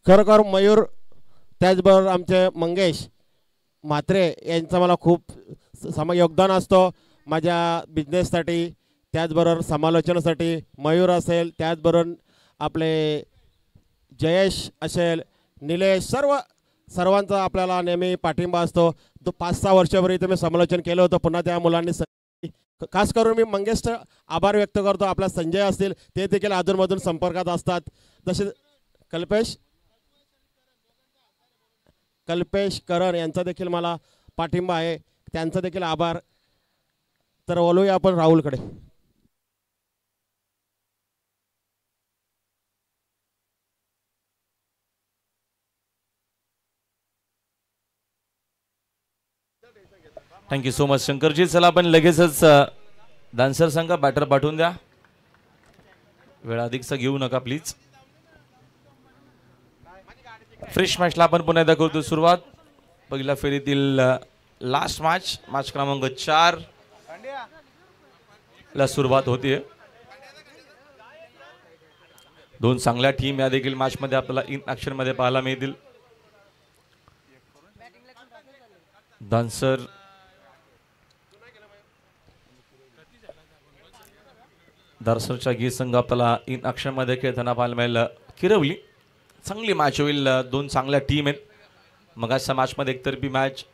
खरोखर मयूर त्याचबरोबर आमचे मंगेश म्हात्रे यांचं मला खूप योगदान असतो माझ्या बिझनेससाठी, त्याचबरोबर समालोचनासाठी. मयूर असेल, त्याचबरोबर आपले जयेश असेल, निलेश, सर्वांचा आपल्याला नेहमी पाठिंबा असतो. तो 5-6 वर्षापूर्वी तुम्ही समालोचन केलं होतं, पुन्हा त्या मुलांनी खास करून मी मंगेशचा आभार व्यक्त करतो. आपला संजय असतील ते देखील अधूनमधून संपर्कात असतात. तसे कल्पेश करण यांचा देखील मला पाठिंबा आहे, त्यांचा देखील आभार. तर बोलूया आपण राहुलकडे. Thank you so much Shankarji. चला आपण लगेचच डान्सर संघ बॅटर पाठवून द्या. वेळ अधिकचा घेऊ नका प्लीज. फ्रेश मॅचला आपण पुन्हा एकदा करतो सुरुवात. पहिल्या फेरीतील लास्ट मॅच क्रमांक 4 ला सुरुवात होतीये. दोन चांगल्या टीम या देखील मॅच मध्ये आपल्याला इन ऍक्शन मध्ये पाहायला मिळतील. डान्सर डान्सरच्या गी संघ आपल्याला इन ऍक्शन मध्ये खेळताना पाहायला मिळेल. किरवली चांगली मॅच होईल. दोन चांगल्या टीम आहेत. मगाच्या मॅच मध्ये एकतर्फी मॅच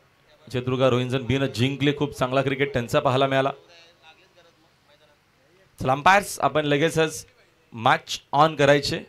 जयदुर्गा रोहिंजन बीनं जिंकले. खूप चांगला क्रिकेट त्यांचा पाहायला मिळाला. चला अंपायर्स आपण लगेचच मॅच ऑन करायचे.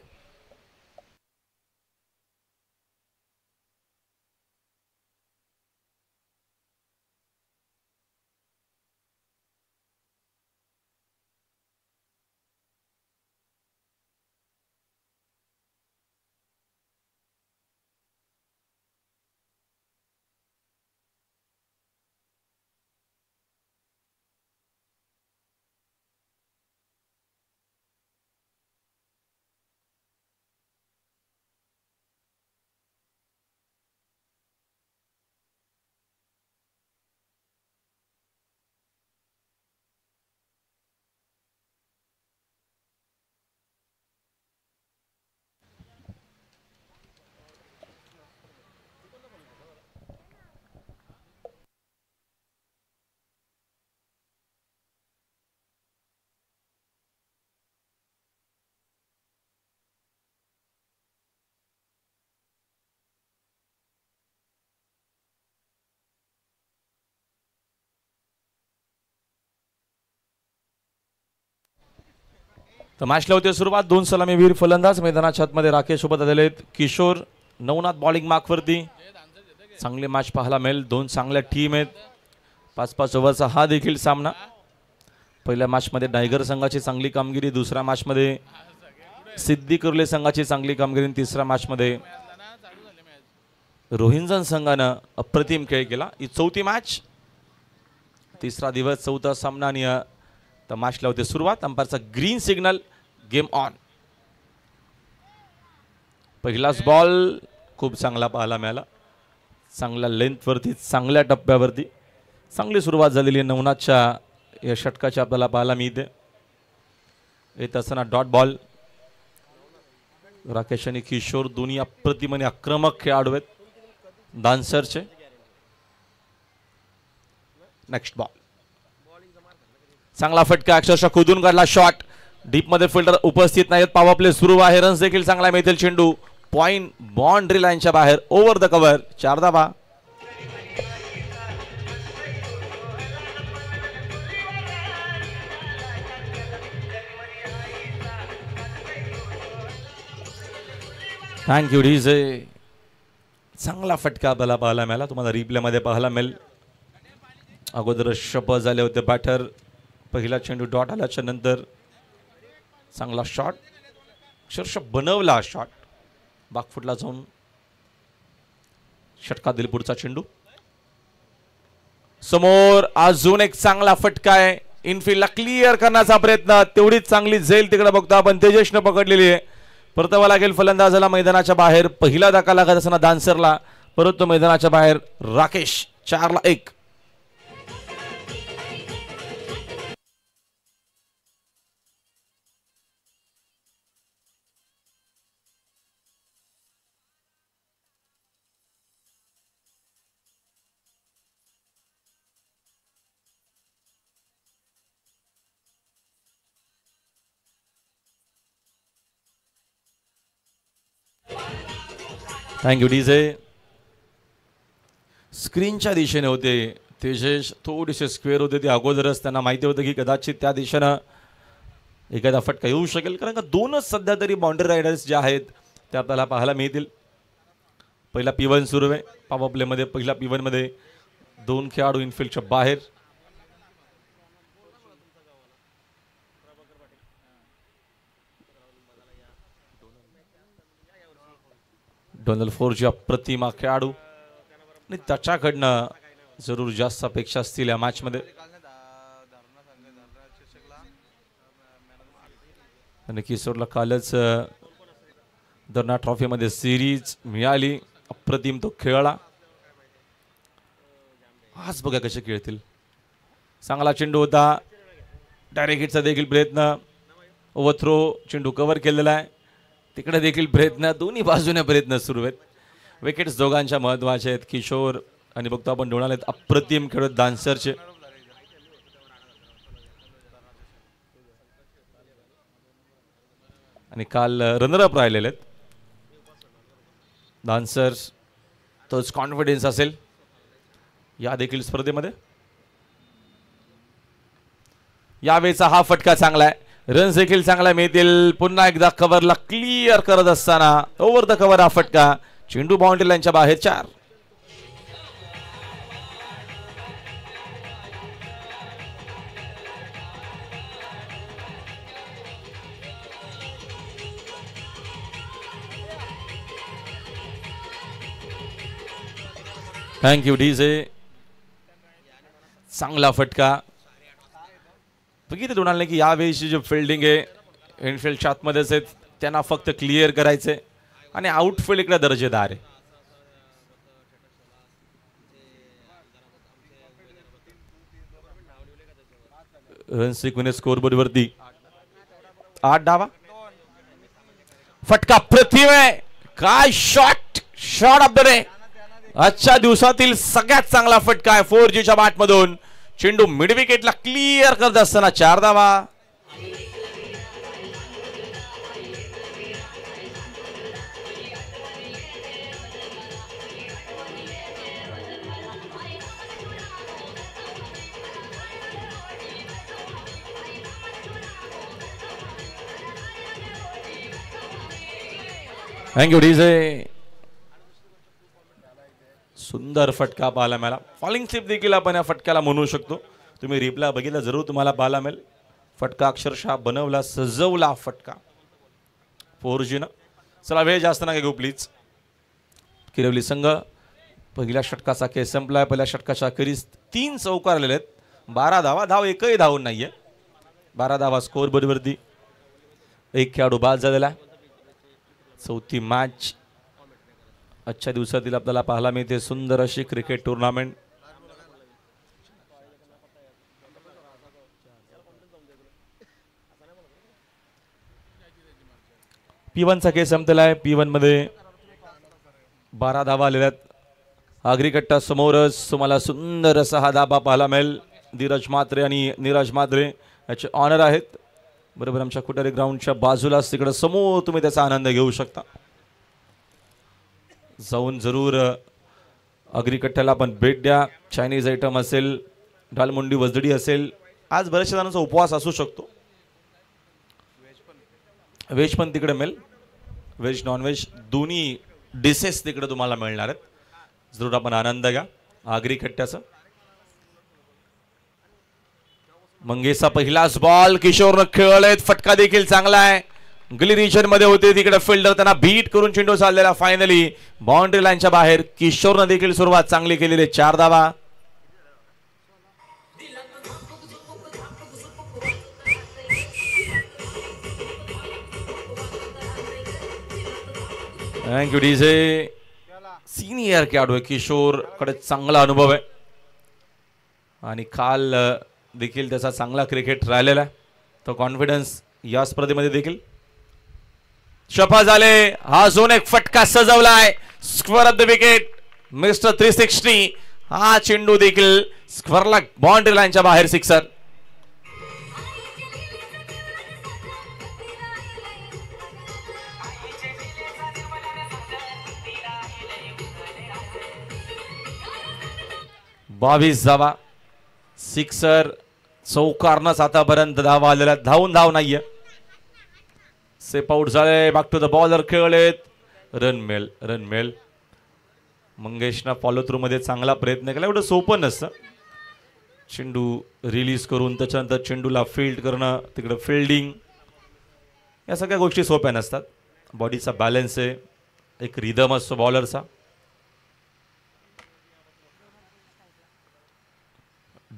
तर मॅचला होते सुरुवात. दोन सलामीवीर फलंदाज मैदानाच्या आतमध्ये राकेश सोबत आलेले आहेत. किशोर नवनाथ बॉलिंग मार्कवरती. चांगली मॅच पाहायला मिळेल. दोन चांगल्या टीम आहेत. 5-5 ओव्हरचा हा देखील सामना. पहिल्या मॅच मध्ये टायगर संघाची चांगली कामगिरी, दुसऱ्या मॅच मध्ये सिद्धी कुर्ले संघाची चांगली कामगिरी, तिसऱ्या मॅच मध्ये रोहिंजन संघानं अप्रतिम खेळ केला. ही चौथी मॅच, तिसरा दिवस, चौथा सामना आणि तर मॅचला होते सुरुवात. अंपायरचा ग्रीन सिग्नल, गेम ऑन. पहिलाच बॉल खूप चांगला पाहायला मिळाला. चांगल्या लेंथवरती, चांगल्या टप्प्यावरती चांगली सुरुवात झालेली आहे नवनाथच्या या षटकाची आपल्याला पाहायला मिळते. येत असताना डॉट बॉल. राकेश आणि किशोर दोन्ही अप्रतिम आणि आक्रमक खेळाडू आहेत डान्सरचे. नेक्स्ट बॉल, चांगला फटका, अक्षरशः खोदून काढला शॉट. डीप मध्ये फिल्डर उपस्थित नाहीत. पॉवर प्ले सुरू आहे. रन्स देखील चांगला मिळतील. चेंडू पॉइंट बाउंड्री लाईनच्या बाहेर, ओव्हर द कव्हर, 4 धावा. Thank you DJ. चांगला फटका आपल्याला पाहायला मिळाला. तुम्हाला रिप्ले मध्ये पाहायला मिळेल. अगोदर शपथ झाले होते बॅटर. पहिला चेंडू डॉट आल्याच्या नंतर चांगला शॉट, अक्षरशः बनवला शॉट. बाकफुटला जाऊन षटका दिली. पुढचा चेंडू समोर, अजून एक चांगला फटका आहे. इनफिल्डला क्लिअर करण्याचा प्रयत्न, तेवढीच चांगली झेल तिकडे बघतो आपण. तेजसनं पकडलेली आहे. परतावा लागेल फलंदाजाला मैदानाच्या बाहेर. पहिला धक्का लागत असताना डान्सरला, परत तो मैदानाच्या बाहेर. राकेश 4-1. Thank you DJ. स्क्रीनच्या दिशेने होते तेजेश, थोडेसे स्क्वेअर होते ते अगोदरच, त्यांना माहिती होतं की कदाचित त्या दिशेनं एखादा फटका येऊ शकेल, कारण का दोनच सध्या तरी बाउंड्री रायडर्स जे आहेत ते आपल्याला पाहायला मिळतील. पहिला P1 सुरू आहे पॉवर प्लेमध्ये. पहिला P1 मध्ये 2 खेळाडू इनफिल्डच्या बाहेर. डोनल फोर्जी अप्रतिमा खेळाडू आणि त्याच्याकडनं जरूर जास्त अपेक्षा असतील या मॅच मध्ये. आणि किशोरला कालच दर्ना ट्रॉफी मध्ये सिरीज मिळाली. अप्रतिम तो खेळला. आज बघा कसे खेळतील. चांगला चेंडू होता. डायरेक्ट हिटचा देखील प्रयत्न. ओव्हरथ्रो चेंडू कव्हर केलेला आहे. तिकडे देखील प्रयत्न. दोन्ही बाजूने प्रयत्न सुरू आहेत. विकेट्स दोघांच्या महत्वाचे आहेत. किशोर आणि बघतो आपण डोनाले अप्रतिम खेळत डान्सरचे. आणि काल रनरअप राहिलेले आहेत. डान्सर्स तोच कॉन्फिडन्स असेल या देखील स्पर्धेमध्ये. यावेळेचा हा फटका चांगला आहे. रन्स देखील चांगला मिळतील. पुन्हा एकदा कव्हरला क्लिअर करत असताना ओव्हर द कव्हर हा फटका. चेंडू बाउंड्री लाईनच्या बाहेर 4. Thank you DJ. चांगला फटका. बघितलं दोनालने की यावेळीची जी फिल्डिंग आहे इनफिल्डच्या आतमध्येच आहेत, त्यांना फक्त क्लिअर करायचे आणि आउटफील्ड इकडे दर्जेदार आहे. रन सिक्वेन्स स्कोरबोर्ड वरती 8 धावा. फटका प्रतिम आहे. काय शॉट ऑफ द डे. आजच्या दिवसातील सगळ्यात चांगला फटका आहे 4Gच्या बॅट मधून. चेंडू मिड विकेटला क्लिअर करत असताना 4 धावा. Thank you DJ. सुंदर फटका पाहायला मिळाला. फॉलिंग स्लिप देखील आपण या फटक्याला म्हणू शकतो. तुम्ही रिप्लाय बघितला जरूर तुम्हाला पाहायला मिळेल. फटका अक्षरशः बनवला सजवला फटका 4Gनं. चला वेळ जास्त नका घेऊ प्लीज. किरवली संघ पहिल्या षटकाचा खेळ संपलाय. पहिल्या षटकाच्या अखेरीस 3 चौकार आलेले आहेत. 12 धावा. धाव एकही धावून नाहीये. 12 धावा स्कोर बोर्डवरती. एक खेळाडू बाद झालेला. चौथी मॅच आजच्या दिवसातील आपल्याला पाहायला मिळते. सुंदर अशी क्रिकेट टुर्नामेंट. P1चा खेळ संपलेला आहे. P1 मध्ये 12 धावा आलेल्या आहेत. आगरी कट्टा समोरच तुम्हाला सुंदर असा हा धाबा पाहायला मिळेल. धीरज म्हात्रे आणि नीरज म्हात्रे याचे ऑनर आहेत. बरोबर आमच्या कुटारी ग्राउंडच्या बाजूलाच तिकडे समोर तुम्ही त्याचा आनंद घेऊ शकता. जाऊन जरूर आगरी कट्ट्याला आपण भेट द्या. चायनीज आयटम असेल, ढालमुंडी वजडी असेल. आज बऱ्याचशा जणांचा उपवास असू शकतो. व्हेज पण तिकडे मिळेल. व्हेज नॉनव्हेज दोन्ही डिशेस तिकडे तुम्हाला मिळणार आहेत. जरूर आपण आनंद घ्या आगरी कट्ट्याचा. मंगेशचा पहिलाच बॉल किशोरनं खेळलेत. फटका देखील चांगला आहे. गली रिजन मध्ये होते तिकडे फिल्डर त्यांना बीट करून चेंडू चाललेला. फायनली बाउंड्री लाईनच्या बाहेर. किशोरनं देखील सुरुवात चांगली केलेली. 4 धावा. Thank you DJ. सिनियर खेळाडू आहे किशोर कडे चांगला अनुभव आहे आणि काल देखील त्याचा चांगला क्रिकेट राहिलेला आहे. तो कॉन्फिडन्स या स्पर्धेमध्ये देखील शफा झाले. हा झोन एक फटका सजवलाय. Square of the wicket mister 360. हा चेंडू देखील स्क्वेअरला बाउंड्री लाईनच्या बाहेर. सिक्सर. 22 धावा. सिक्सर चौकारनच आतापर्यंत धावा आलेल्या, धाव नाहीये. सेप आउट झाले. बॅक टू द बॉलर खेळलेत. रन मिळेल. मंगेशनं फॉलो थ्रू मध्ये चांगला प्रयत्न केला. एवढं सोपं नसतं चेंडू रिलीज करून त्याच्यानंतर चेंडूला फील्ड करणं, तिकडं फिल्डिंग, या सगळ्या गोष्टी सोप्या नसतात. बॉडीचा बॅलन्स आहे, एक रिदम असतो बॉलरचा.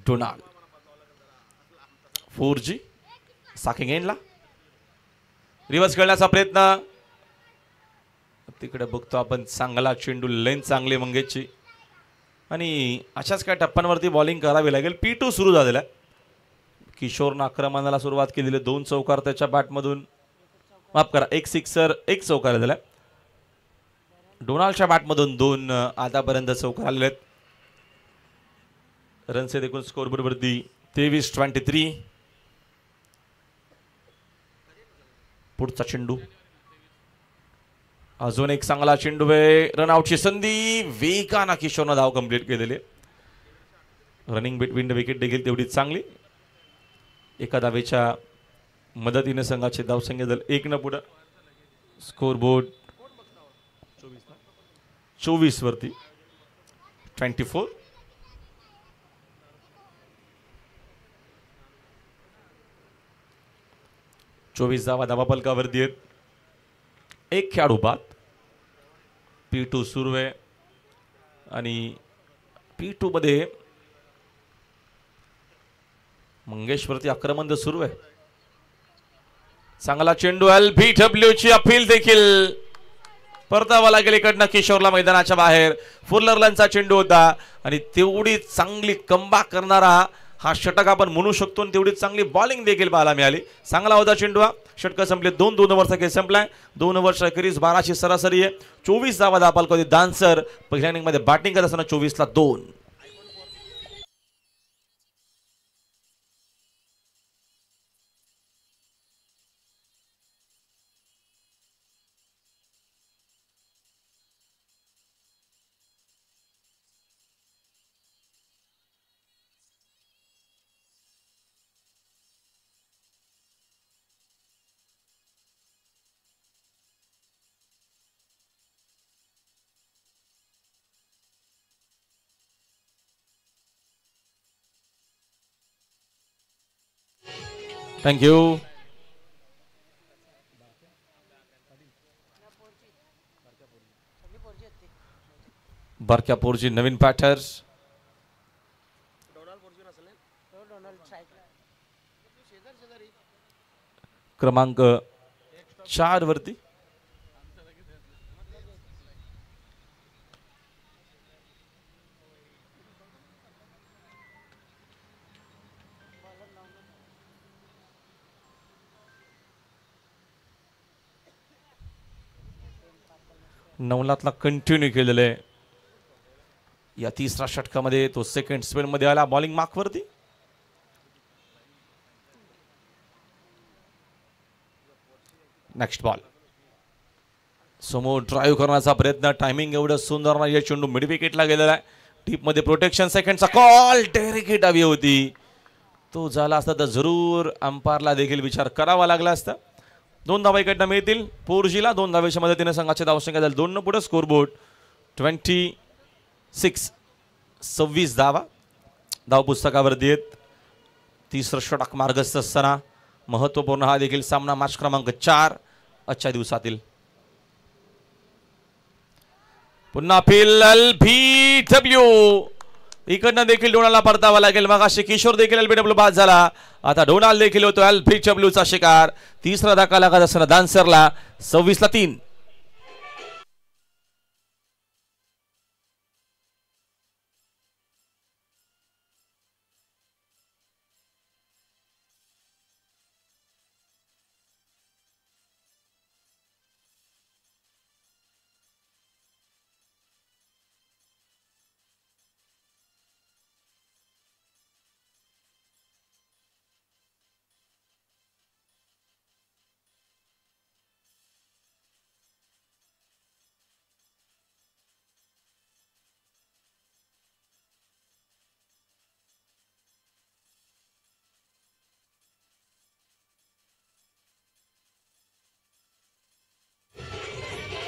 डोनाल्ड 4G साकिंग एंडला रिव्हर्स खेळण्याचा प्रयत्न. तिकडे बघतो आपण, चांगला चेंडू, लेंथ चांगली मंगेशची. आणि अशाच काही टप्प्यांवरती बॉलिंग करावी लागेल. P2 सुरू झालेला आहे. किशोरनं आक्रमणाला सुरुवात केलेली. 2 चौकार त्याच्या बॅटमधून, माफ करा, 1 सिक्सर 1 चौकार झाला. डोनाल्डच्या बॅटमधून 2 आतापर्यंत चौकार आलेले आहेत. रनचे देखील स्कोरबोर्ड वरती 23-23. पुढचा चेंडू, अजून एक चांगला चेंडू आहे. रनआउटची संधी. वेगानं किशोरनं धाव कंप्लीट केलेली. रनिंग बिटवीन द विकेट देखील तेवढीच चांगली. एका धावेच्या मदतीने संघाचे धावसंख्या झाले 1 पुढे. स्कोरबोर्ड 24 वरती 24. धावा पलकावरती आहेत. एक खेळाडू बाद. P2 सुरू आहे आणि P2 मध्ये मंगेशवरती आक्रमण सुरू आहे. चांगला चेंडू. LBW ची अपील देखील परतावा लागेल इकडनं किशोरला मैदानाच्या बाहेर. फुलरलनचा चेंडू होता आणि तेवढी चांगली कमबॅक करणारा हा षटक आपण म्हणू शकतो. आणि तेवढी चांगली बॉलिंग देखील पाहायला मिळाली. चांगला होता चेंडू हा. षटक संपले. 2 ओव्हरचा खेळ संपलाय. 2 ओव्हरच्या अखेरीस 12ची सरासरी आहे. 24 धावा दापाल कधी दानसर पहिल्या इनिंग मध्ये बॅटिंग करत असताना 24 ला 2. थँक्यू. बारक्या पोरजी नवीन पॅटर्स. क्रमांक 4 वरती नवलातला कंटिन्यू केलेलं आहे. या तिसऱ्या षटकामध्ये तो सेकंड स्पेल मध्ये आला. बॉलिंग मार्क वरती. Next ball. समोर ड्राईव्ह करण्याचा प्रयत्न. टायमिंग एवढं सुंदर नाही. या चेंडू मिड विकेटला गेलेला आहे. टीप मध्ये प्रोटेक्शन. सेकंडचा कॉल. डायरेक्ट हवी होती. तो झाला असता तर जरूर अंपायरला देखील विचार करावा लागला असता. 2 धावा इकडनं मिळतील. 4Gला 2 धावेच्या मदतीने संघाचे धावसंख्या झाली 2 पुढे. स्कोरबोर्ड 26. 26 धावा धाव पुस्तकावरती आहेत. तिसरं षटक मार्गस्थ असताना महत्वपूर्ण हा देखील सामना. मॅच क्रमांक 4 आजच्या दिवसातील. पुन्हा अपील. LBW इकडनं देखील डोनाल्डला परतावा लागेल. मग अशी किशोर देखील LBW बाद झाला. आता डोनाल्ड देखील होतो LBW चा शिकार. तिसरा धक्का लागत असताना दानसरला. 26 ला 3.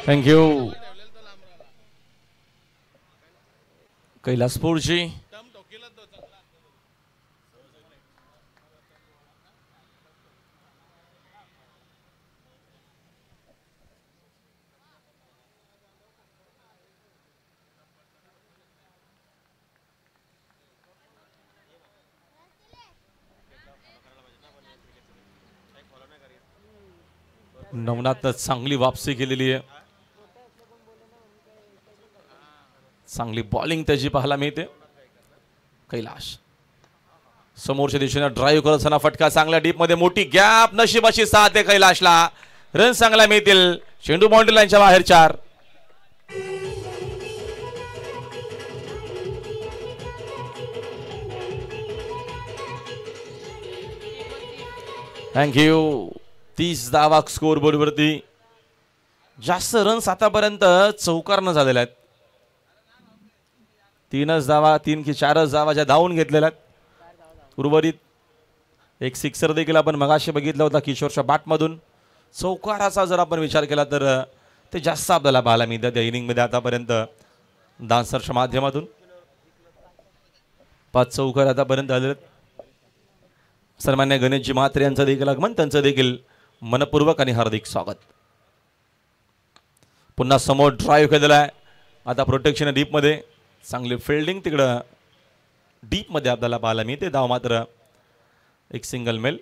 थँक्यू. कैलासपूरजी नवनाथनं चांगली वापसी केलेली आहे. चांगली बॉलिंग त्याची पाहायला मिळते. कैलाश समोरच्या दिशेने ड्राईव्ह करत असताना फटका चांगला डीप मध्ये, मोठी गॅप, नशिबाची साथ आहे कैलाशला. रन चांगला मिळतील. चेंडू बाउंड्री लाईनच्या बाहेर 4. थँक्यू. 30 धावा स्कोर बोर्ड वरती. जास्त रन्स आतापर्यंत चौकारनं झालेल्या आहेत. 3च धावा, 3 की 4च धावा ज्या धावून घेतलेल्या आहेत. उर्वरित एक सिक्सर देखील आपण मगाशी बघितला होता किशोरच्या बॅटमधून. चौकाराचा जर आपण विचार केला तर ते जास्त आपल्याला पाहायला मिळतात या इनिंगमध्ये आतापर्यंत डान्सरच्या माध्यमातून. 5 चौकार आतापर्यंत आले. सन्मान्य गणेशजी म्हात्रे यांचं देखील आगमन, त्यांचं देखील मनपूर्वक आणि हार्दिक स्वागत. पुन्हा समोर ड्राईव्ह केलेला आहे. आता प्रोटेक्शन डीपमध्ये, चांगली फिल्डिंग तिकडं डीपमध्ये आपल्याला पाहायला मिळते. धाव मात्र एक सिंगल मेल.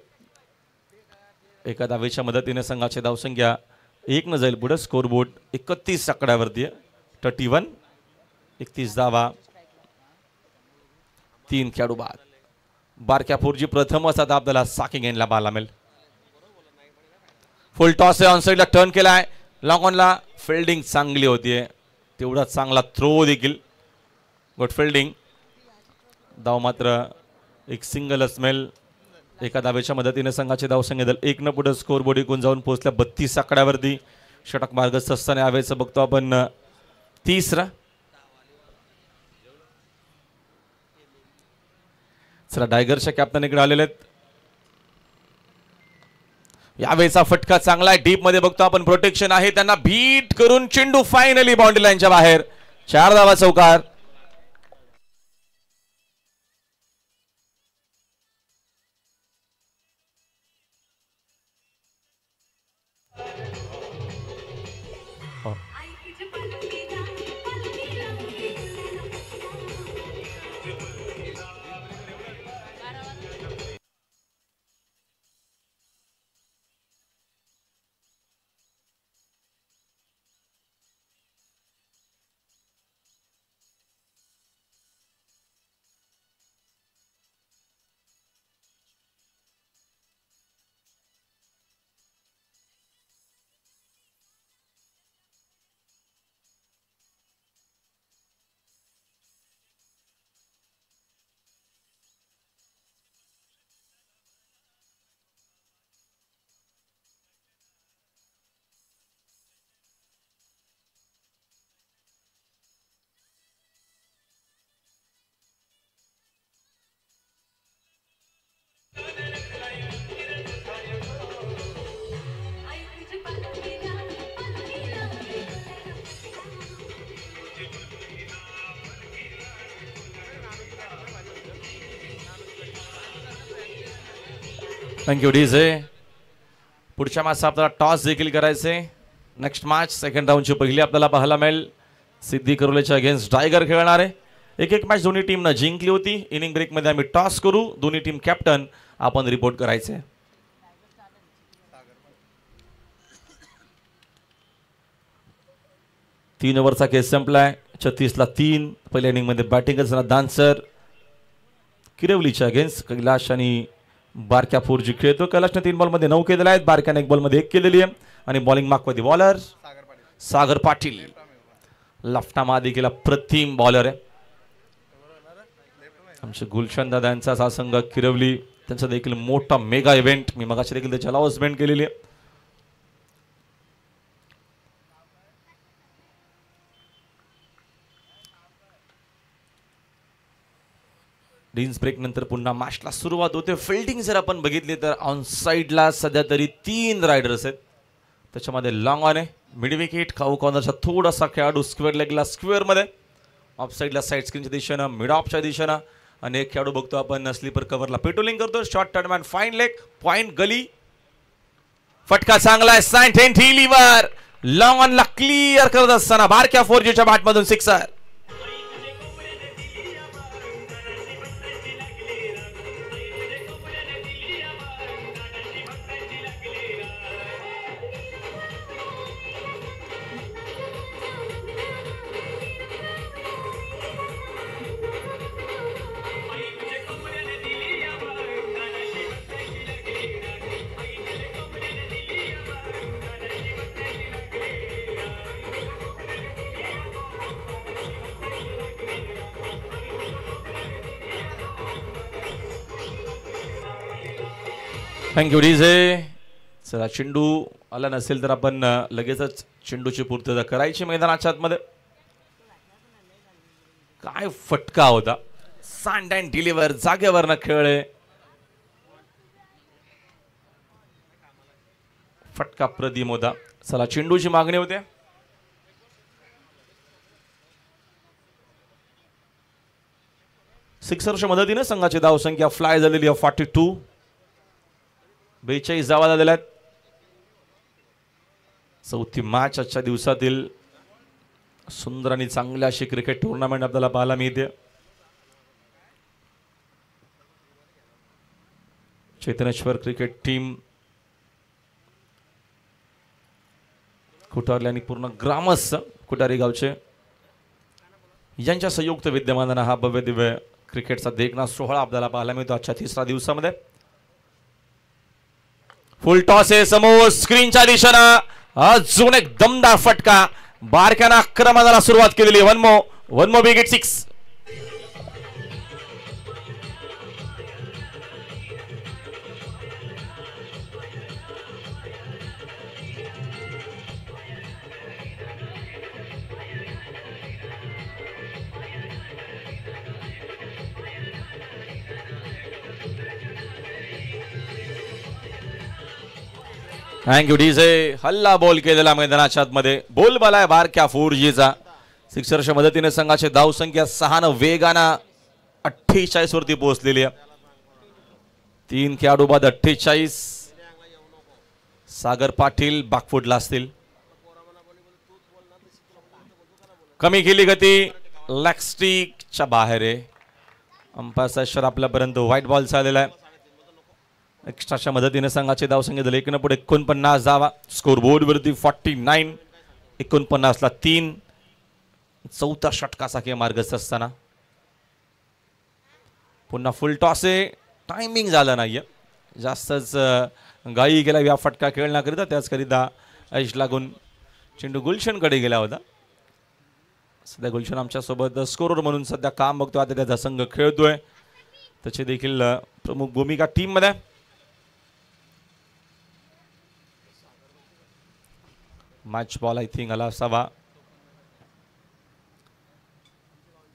एका धावेच्या मदतीने संघाची धावसंख्या 1 न जाईल पुढे. स्कोर बोर्ड 31 आकड्यावरती आहे. 31. 31 धावा, 3 खेळाडू बाद. बारक्यापूरजी प्रथमच आता आपल्याला साकिंग एंडला पाहायला मिळेल. फुल टॉस आहे, ऑनसाईडला टर्न केलाय. लॉंग ऑनला फिल्डिंग चांगली होतीये. तेवढा चांगला थ्रो देखील. Good fielding. धाव मात्र एक सिंगल स्मेल. एका धावेच्या मदतीने संघाचे धावसंख्या 1 न पुढे स्कोर बोर्ड एकूण जाऊन पोहोचल्या 32 आकड्यावरती. षटक मार्गस्थ असताना यावेळेचं बघतो आपण 30. चला टायगरच्या कॅप्टन इकडे आलेले आहेत. यावेळेचा फटका चांगला आहे. डीप मध्ये बघतो आपण, प्रोटेक्शन आहे. त्यांना बीट करून चेंडू फायनली बाउंड्री लाईनच्या बाहेर. 4 धावा चौकार. Thank you DJ. पुढच्या मॅच आपल्याला टॉस देखील करायचे. नेक्स्ट मॅच सेकंड राऊंडची पहिली आपल्याला पाहायला मिळेल. सिद्धी करोलेच्या अगेन्स्ट टायगर खेळणार आहे. एक मॅच दोन्ही टीमनं जिंकली होती. इनिंग ब्रेकमध्ये आम्ही टॉस करू. दोन्ही टीम कॅप्टन आपण रिपोर्ट करायचे. तीन ओव्हरचा केस संपलाय. 36 ला 3. पहिल्या इनिंगमध्ये बॅटिंग करताना डान्सर किरवलीच्या अगेन्स्ट कैलाश आणि बारक्यापूरजी खेळतो. कैलाशने 3 बॉलमध्ये 9 केलेले आहेत. बारक्याने 1 बॉलमध्ये 1 केलेली आहे. आणि बॉलिंग मार्कमध्ये बॉलर सागर पाटील. लफ्टामा देखील अप्रतिम बॉलर आहे. आमचे गुलशन दादा यांचा हा संघ किरवली, त्यांचा देखील मोठा मेगा इव्हेंट मी मगाशी देखील त्याची अनाउन्समेंट केलेली आहे. डीन्स ब्रेक नंतर पुन्हा मॅचला सुरुवात होते. फिल्डिंग जर आपण बघितली तर ऑन साइडला सध्या तरी 3 रायडर्स आहेत. त्याच्यामध्ये लॉंग ऑन आहे, मिड विकेट. खाऊ कॉर्नरचा थोडासा खेळाडू स्क्वेअर लेगला स्क्वेअरमध्ये, ऑफ साईडला साईड स्क्रीनच्या दिशेनं, मिड ऑफच्या दिशेनं. आणि एक खेळाडू बघतो आपण स्लीपर कव्हरला पेट्रोलिंग करतो. शॉर्ट टर्नमॅन फाईन लेग, पॉइंट गली. फटका चांगला आहे, सॅन्टेन ढिलीवर लॉंग ऑनला क्लिअर करत असताना बारक्या 4Gच्या बॅटमधून सिक्सर. Thank you DJ. चला, चेंडू आला नसेल तर आपण लगेचच चेंडूची पूर्तता करायची मैदानाच्या आतमध्ये. काय फटका होता, सँड अँड डिलिव्हर जागेवरनं खेळले. फटका प्रदीम होता. चला, चेंडूची मागणी होते. सिक्सरच्या मदतीने संघाची धावसंख्या फ्लाय झालेली आहे 42. 42 धावा झालेल्या आहेत. चौथी मॅच आजच्या दिवसातील सुंदर आणि चांगली अशी क्रिकेट टुर्नामेंट आपल्याला पाहायला मिळते. चैतनेश्वर क्रिकेट टीम, कुटारले आणि पूर्ण ग्रामस्थ कुटारी गावचे यांच्या संयुक्त विद्यमानानं हा भव्य दिव्य क्रिकेटचा देखणा सोहळा आपल्याला पाहायला मिळतो आजच्या तिसऱ्या दिवसामध्ये. फुल टॉस आहे समोर स्क्रीनच्या दिशेनं. अजून एक दमदार फटका, बारक्यानं आक्रमणाला सुरुवात केलेली. One more wicket 6. Thank you DJ. हल्ला बॉल केलेला मैदानाच्या आतमध्ये. बोल बाला आहे बारक्या 4Gचा. सिक्सरच्या मदतीने संघाची धावसंख्या 6 वेगानं 48 वरती पोहोचलेली आहे. 3 खेळाडू बाद 48. सागर पाटील बॅकफुटला असतील. कमी केली गती, लेग स्टिकच्या बाहेर आहे. अंपायरचा इशारा आपल्यापर्यंत व्हाईट बॉलचा आलेला आहे. एक्स्ट्राच्या मदतीने संघाची धावसंख्या झाली 1 पुढे 49 धावा. स्कोर बोर्ड वरती 49. 49ला 3. चौथा षटकासाठी मार्गस्थ असताना पुन्हा फुल टॉस आहे. टायमिंग झालं नाहीये, जास्तच गाई गेला या फटका खेळण्याकरिता. त्याचकरिता ऐश लागून चेंडू गुलशनकडे गेला होता. सध्या गुलशन आमच्यासोबत स्कोरर म्हणून सध्या काम बघतो. आता त्याचा संघ खेळतोय, त्याची देखील प्रमुख भूमिका टीम मध्ये. मॅच बॉल आय थिंक आला असावा.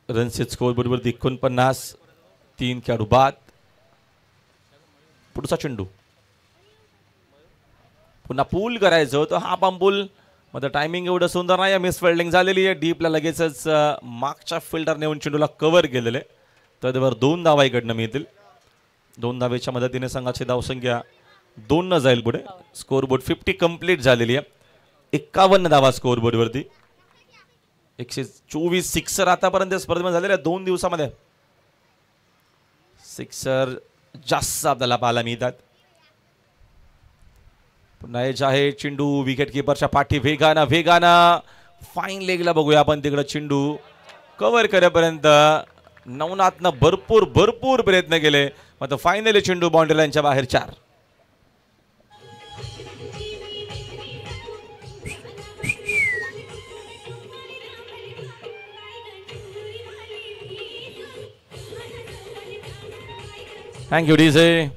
रनचे स्कोर बरोबर 49. 3 खेळाडू बाद. पुढचा चेंडू पुन्हा पूल करायचं होतं. हा पंपूल मध्ये टायमिंग एवढं सुंदर नाही. मिस फिल्डिंग झालेली आहे. डीपला लगेचच मागच्या फिल्डर नेऊन चेंडूला कव्हर केलेले. त्यावर 2 धावा इकडनं मिळतील. 2 धावेच्या मदतीने संघाची धावसंख्या 2 न जाईल पुढे. स्कोरबोर्ड 50 कंप्लीट झालेली आहे. 51 धावा स्कोरबोर्ड वरती. 124 सिक्सर आतापर्यंत स्पर्धेमध्ये झालेल्या 2 दिवसामध्ये. सिक्सर जास्त आपल्याला पाहायला मिळतात. पुन्हा एज आहे. चेंडू विकेट किपरच्या पाठी वेगानं फाईन लेगला बघूया आपण. तिकडे चेंडू कव्हर करेपर्यंत नवनाथनं भरपूर प्रयत्न केले, मात्र फायनली चेंडू बाउंड्री लाईनच्या बाहेर 4. Thank you DJ.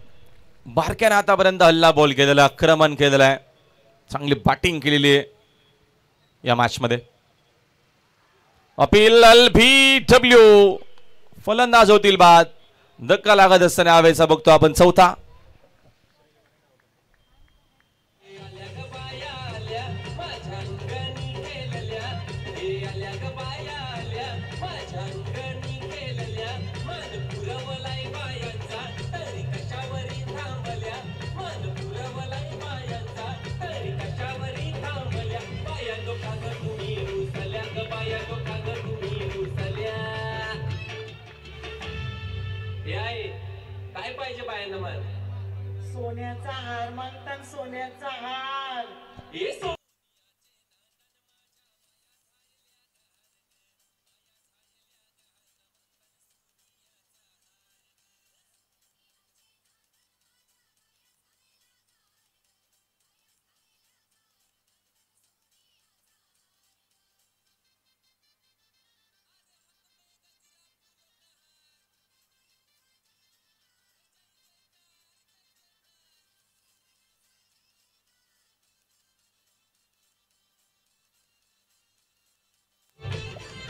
बारक्याने आतापर्यंत हल्ला बॉल केलेला, आक्रमण केलेलं आहे, चांगली बॅटिंग केलेली आहे या मॅच मध्ये. अपील LBW फलंदाज होतील बाद. धक्का लागत असताना आवेचा बघतो आपण 4था. सोन्याचा हार मागतात सोन्याचा हार.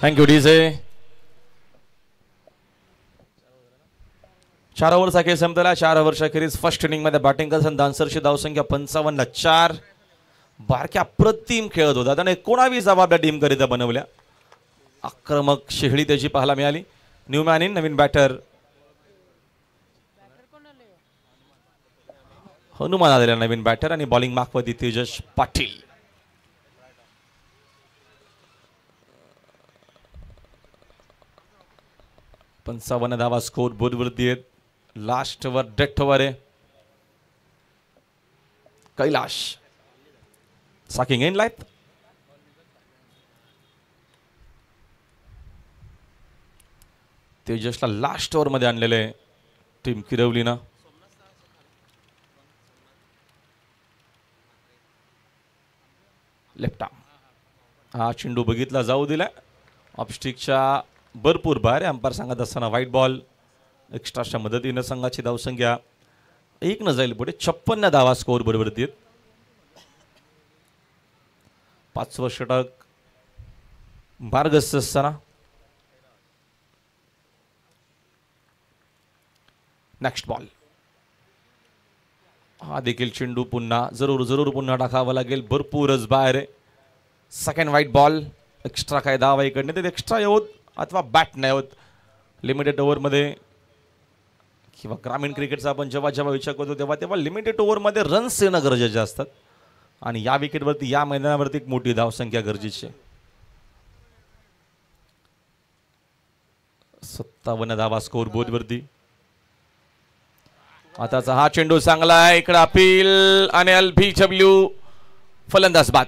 Thank you DJ. 4 ओव्हरचा खेळ संपला. 4 ओव्हरच्या फर्स्ट इनिंग मध्ये बॅटिंग करताना दानसरची धावसंख्या 55-4. बारक्या अप्रतिम खेळत होता. त्याने 19 जबाबदार टीम करिता बनवल्या. आक्रमक शेहळी त्याची पाहायला मिळाली. न्यूमॅन इन, नवीन बॅटर हनुमान आलेला नवीन बॅटर आणि बॉलिंग मार्कवरती तेजस पाटील. पंचावन्न धावा स्कोर बोर्डवरती आहेत. लास्ट ओव्हर डेथ ओव्हर आहे. कैलाश साकिंग इन लाईत. तेजसला लास्ट ओव्हर मध्ये आणलेले टीम किरवलीनं. लेफ्ट आर्म हा चेंडू बघितला जाऊ दिला. ऑफस्टिकच्या भरपूर बाहेर. अंपायर सांगत असताना व्हाईट बॉल. एक्स्ट्राच्या मदतीनं संघाची धावसंख्या 1 न जाईल पुढे. 56 धावा स्कोर बरोबरती आहेत. 5वं षटक मार्गस्थ असताना नेक्स्ट बॉल. हा देखील चेंडू पुन्हा जरूर पुन्हा टाकावा लागेल. भरपूरच बाहेर आहे. Second white ball. एक्स्ट्रा काय धावा इकडनं ते एक्स्ट्रा येऊत अथवा बॅट नाही होत. लिमिटेड ओव्हरमध्ये किंवा ग्रामीण क्रिकेटचा आपण जेव्हा विचार करतो तेव्हा लिमिटेड ओव्हरमध्ये रन्स येणं गरजेचे असतात आणि या विकेटवरती या मैदानावरती एक मोठी धावसंख्या गरजेची आहे. 57 धावा स्कोर बोर्डवरती. आताचा हा चेंडू चांगला आहे. इकडे अपील आणि LBW फलंदाज बाद.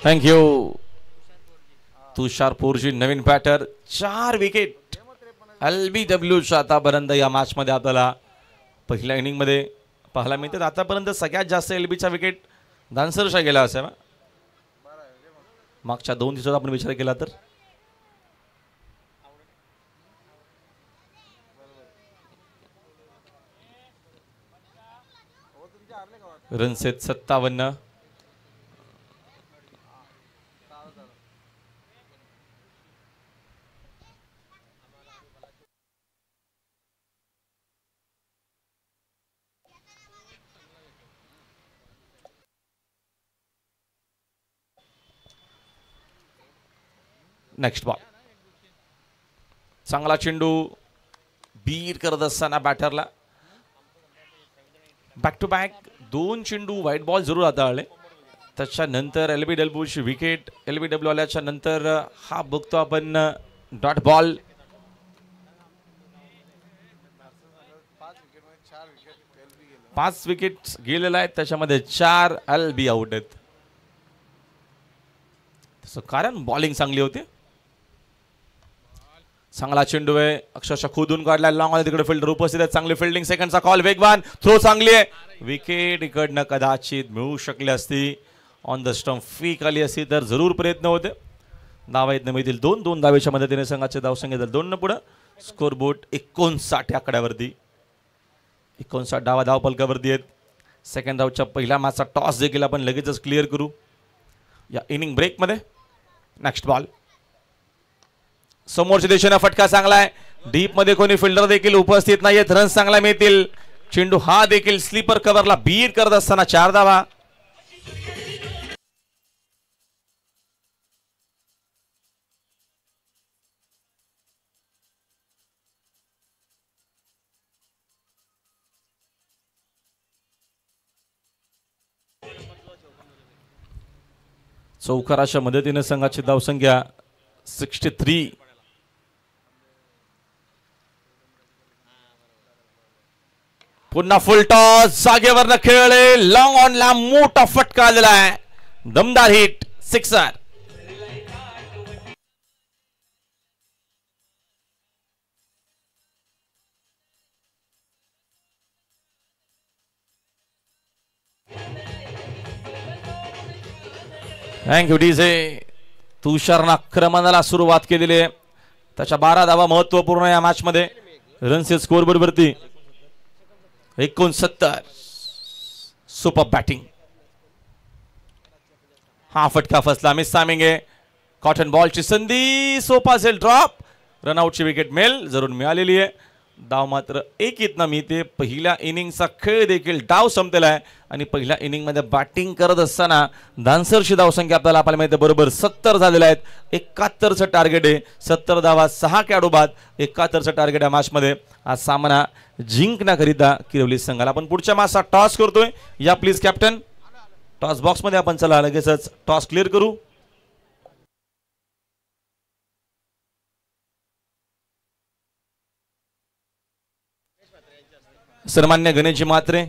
थँक्यू. तुषार पोरजी नवीन बॅटर. 4 विकेट LBW आतापर्यंत या मॅच मध्ये आपल्याला पहिल्या इनिंग मध्ये पाहायला मिळतात. आतापर्यंत सगळ्यात जास्त LBचा विकेट दानसरशा गेला असावा मागच्या 2 दिवसात आपण विचार केला तर. रन्स आहेत 57. Next ball. चांगला चेंडू बीट करत असताना बॅटरला बॅक टू बॅक 2 चेंडू व्हाईट बॉल जरूर हाताळले. त्याच्यानंतर LBWची विकेट. LBW आल्याच्या नंतर हा बघतो आपण डॉट बॉल. 5 विकेट गेलेला आहेत. त्याच्यामध्ये 4 LB आउट आहेत. तसं कारण बॉलिंग चांगली होती. चांगला चेंडू आहे. अक्षरशः खोदून काढला. लॉंग आहे तिकडे फिल्डर उपस्थित आहे. चांगली फिल्डिंग. सेकंडचा कॉल वेगवान. थ्रो चांगली आहे. विकेट इकडनं कदाचित मिळू शकली असती. ऑन द स्टंप फीक आली असती तर जरूर प्रयत्न होते. धावा येत मिळतील 2 धावेच्या मदतीने संघाचे धावसंख्या 2 न पुढे. Score board 59 आकड्यावरती. 59 डावा धावपलकावरती आहेत. सेकंड धावच्या पहिल्या मॅचचा टॉस देखील आपण लगेचच क्लिअर करू या इनिंग ब्रेकमध्ये. Next ball. समोरच्या दिशेने फटका चांगला आहे. डीप मध्ये कोणी फिल्डर देखील उपस्थित नाहीयेत. रन्स चांगला मिळतील. चेंडू हा देखील स्लीपर कव्हरला बीट करत असताना 4 धावा. चौकाराच्या मदतीने संघाची धावसंख्या 63. पुन्हा फुल टॉस जागेवर खेळले. लॉंग ऑन ला मोठा फटका आलेला आहे. दमदार हिट, सिक्सर. Thank you DJ. तुषारनं आक्रमणाला सुरुवात केलेली आहे. त्याच्या 12 धावा महत्वपूर्ण या मॅच मध्ये. रनचे स्कोर बरोबरती 69. Super batting. हा फटका फसला. मिस टायमिंग आहे. कॉटन बॉलची संधी. सोपा असेल ड्रॉप. रनआउटची विकेट मिळेल, जरूर मिळालेली आहे. डाव मात्र एक इतना मिळते. पहिल्या इनिंगचा खेळ देखील डाव संपलेला आहे आणि पहिल्या इनिंग मध्ये बॅटिंग करत असताना धानसरची धावसंख्या आपल्याला पाहायला मिळते. बरोबर 70 झालेल्या आहेत. 71चं टार्गेट आहे. 70 धावा 6 खेळाडू बाद. 71चं टार्गेट आहे मॅच मध्ये. हा सामना जिंकण्याकरिता किरवली संघाला. आपण पुढच्या मॅचचा टॉस करतोय. या प्लीज कॅप्टन. टॉस बॉक्स मध्ये आपण चला लगेचच टॉस क्लिअर करू. सन्मान्य गणेशजी म्हात्रे,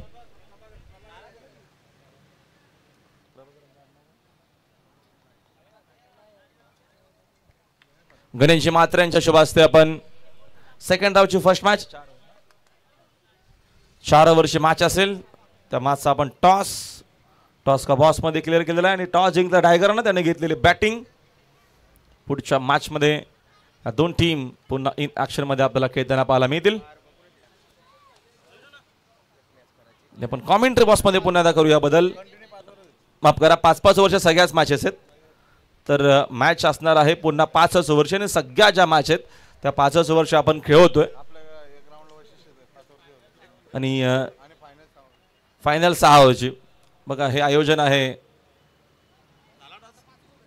गणेशजी म्हात्रे यांच्या शुभ हस्ते आपण सेकंड राऊंडची फर्स्ट मॅच 4 वर्षी मॅच असेल त्या मॅचचा आपण टॉस का बॉस मध्ये क्लिअर केलेला आहे आणि टॉस जिंकला टायगरनं. त्याने घेतलेली बॅटिंग. पुढच्या मॅच मध्ये दोन टीम पुन्हा इन ऍक्शन मध्ये आपल्याला खेळताना पाहायला मिळतील. आपण कॉमेंट्री बॉक्स मध्ये पुन्हा एकदा करूया. बदल माफ करा. 5-5 वर्ष सगळ्याच मॅचेस आहेत. तर मॅच असणार आहे पुन्हा 5च वर्ष आणि सगळ्या ज्या मॅच आहेत त्या 5च वर्ष आपण खेळवतोय आणि फायनल 6 वर्षी. बघा हे आयोजन आहे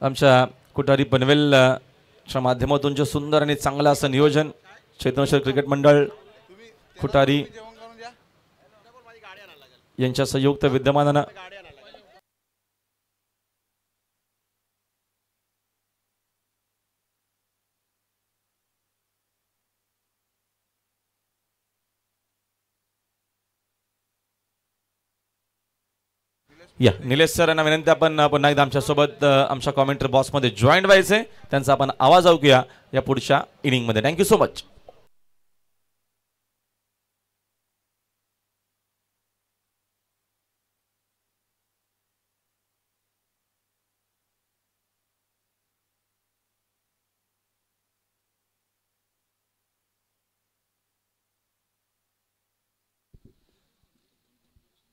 आमच्या कुटारी पनवेलच्या माध्यमातून जे सुंदर आणि चांगलं असं नियोजन. चेतनेश्वर क्रिकेट मंडळ कुटारी यांच्या संयुक्त विद्यमानानं या निलेश सर यांना विनंती आपण पुन्हा एकदा आमच्या सोबत आमच्या कॉमेंट्री बॉक्स मध्ये जॉईन व्हायचे. त्यांचा आपण आवाज ऐकूया या पुढच्या इनिंग मध्ये. Thank you so much.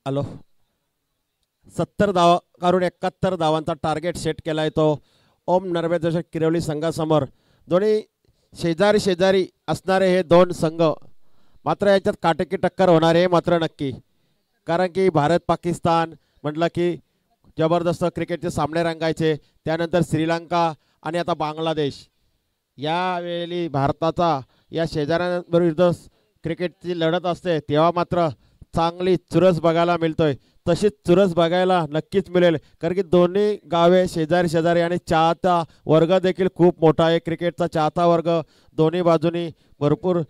हॅलो. 70 धावा काढून 71 धावांचा टार्गेट सेट केला आहे तो ओम नर्वेदेश्वर किरवली संघासमोर. दोन्ही शेजारी असणारे हे दोन संघ मात्र याच्यात काटेकी टक्कर होणार आहे मात्र नक्की. कारण की भारत पाकिस्तान म्हटलं की जबरदस्त क्रिकेटचे सामने रंगायचे. त्यानंतर श्रीलंका आणि आता बांगलादेश. यावेळी भारताचा या शेजाऱ्यांविरुद्ध क्रिकेटची लढत असते तेव्हा मात्र चांगली चुरस बघायला मिळतोय. तशीच चुरस बघायला नक्कीच मिळेल कारण की दोन्ही गावे शेजारी आणि चाहता वर्ग देखील खूप मोठा आहे. क्रिकेटचा चाहता वर्ग दोन्ही बाजूनी भरपूर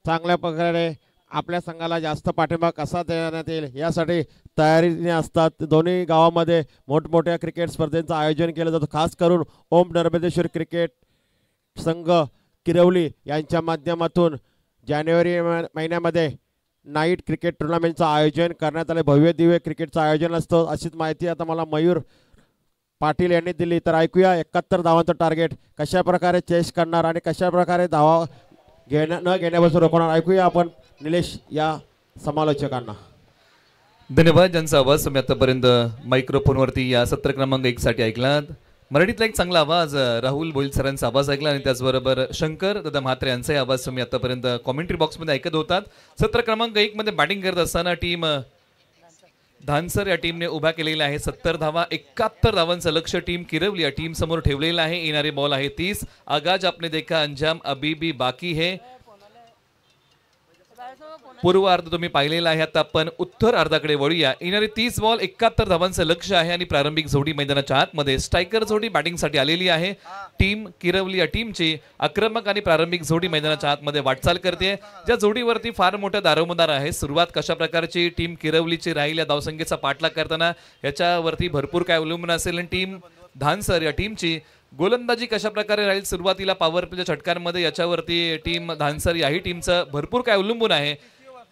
चांगल्या प्रकारे आपल्या संघाला जास्त पाठिंबा कसा देण्यात येईल यासाठी तयारीने असतात. दोन्ही गावामध्ये मोठमोठ्या क्रिकेट स्पर्धेचं आयोजन केलं जातं. खास करून ओम नर्मदेश्वर क्रिकेट संघ किरवली यांच्या माध्यमातून जानेवारी महिन्यामध्ये नाईट क्रिकेट टुर्नामेंटचं आयोजन करण्यात आले. भव्य दिव्य क्रिकेटचं आयोजन असतं अशीच माहिती आता मला मयूर पाटील यांनी दिली. तर ऐकूया 71 धावांचं टार्गेट कशा प्रकारे चेस करणार आणि कशा प्रकारे धावा न घेण्यापासून रोखणार. ऐकूया आपण निलेश या समालोचकांना. धन्यवाद. ज्यांचा आवाज तुम्ही आतापर्यंत मायक्रोफोनवरती या सत्र क्रमांक 1 साठी ऐकलात. मराठीतला एक चांगला आवाज राहुल बोईल सरांचा आवाज ऐकला आणि त्याचबरोबर शंकर दादा म्हात्रे यांचाही आवाज तुम्ही आतापर्यंत कॉमेंट्री बॉक्समध्ये ऐकत होतात. सत्र क्रमांक 1 मध्ये बॅटिंग करत असताना टीम धानसर या टीमने उभा केलेला आहे 70 धावा. 71 धावांचं लक्ष्य टीम किरवली या टीम समोर ठेवलेलं आहे. येणारे बॉल आहे 30. आगाज आपने देखा अंजाम अभी भी बाकी है. पूर्व अर्ध तुम्ही पाहिलेला आहे. आता आपण उत्तर अर्धाकडे वळूया. येणारे 30 बॉल 71 धावांचं लक्ष्य आहे आणि प्रारंभिक जोडी मैदानाच्या आतमध्ये स्ट्रायकर जोडी बॅटिंगसाठी आलेली आहे. टीम किरवली या टीमची आक्रमक आणि प्रारंभिक जोडी मैदानाच्या आतमध्ये वाटचाल करते. ज्या जोडीवरती फार मोठा दारोमदार आहे. सुरुवात कशा प्रकारची टीम किरवलीची राहील या धावसंख्येचा पाठलाग करताना याच्यावरती भरपूर काय अवलंबून असेल. आणि टीम धानसर या टीमची गोलंदाजी कशा प्रकारे राहील सुरुवातीला पॉवर प्लेच्या षटकांमध्ये याच्यावरती टीम धानसर याही टीमचं भरपूर काय अवलंबून आहे.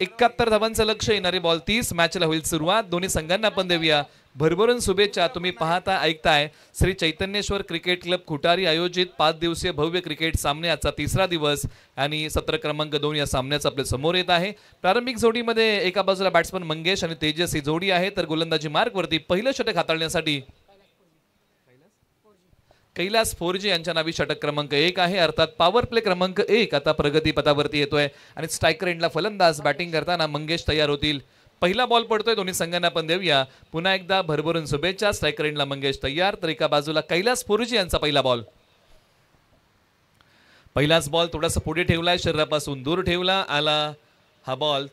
71 धावांचं लक्ष. येणारी बॉल 30. मॅचला होईल सुरुवात. दोन्ही संघांना पण देऊया भरभरून शुभेच्छा. तुम्ही पाहता ऐकताय श्री चैतन्येश्वर क्रिकेट क्लब खुटारी आयोजित 5 दिवसीय भव्य क्रिकेट सामने. आजचा 3रा दिवस आणि सत्र क्रमांक 2 या सामन्याचं आपल्या समोर येत आहे. प्रारंभिक जोडीमध्ये एका बाजूला बॅट्समन मंगेश आणि तेजस ही जोडी आहे. तर गोलंदाजी मार्कवरती पहिलं षटक हाताळण्यासाठी कैलास 4G यांच्या नावी षटक क्रमांक 1 आहे. अर्थात पॉवर प्ले क्रमांक 1 आता प्रगती पथावरती येतोय आणि स्ट्रायकर एंडला फलंदाज बॅटिंग करताना मंगेश तयार होतील. पहिला बॉल पडतोय. दोन्ही संघांना पण देऊया पुन्हा एकदा भरभरून शुभेच्छा. स्ट्रायकर एंडला मंगेश तयार. तर एका बाजूला कैलास 4G यांचा पहिला बॉल. पहिलाच बॉल थोडासा पुढे ठेवलाय. शरीरापासून दूर ठेवला. आला हा बॉल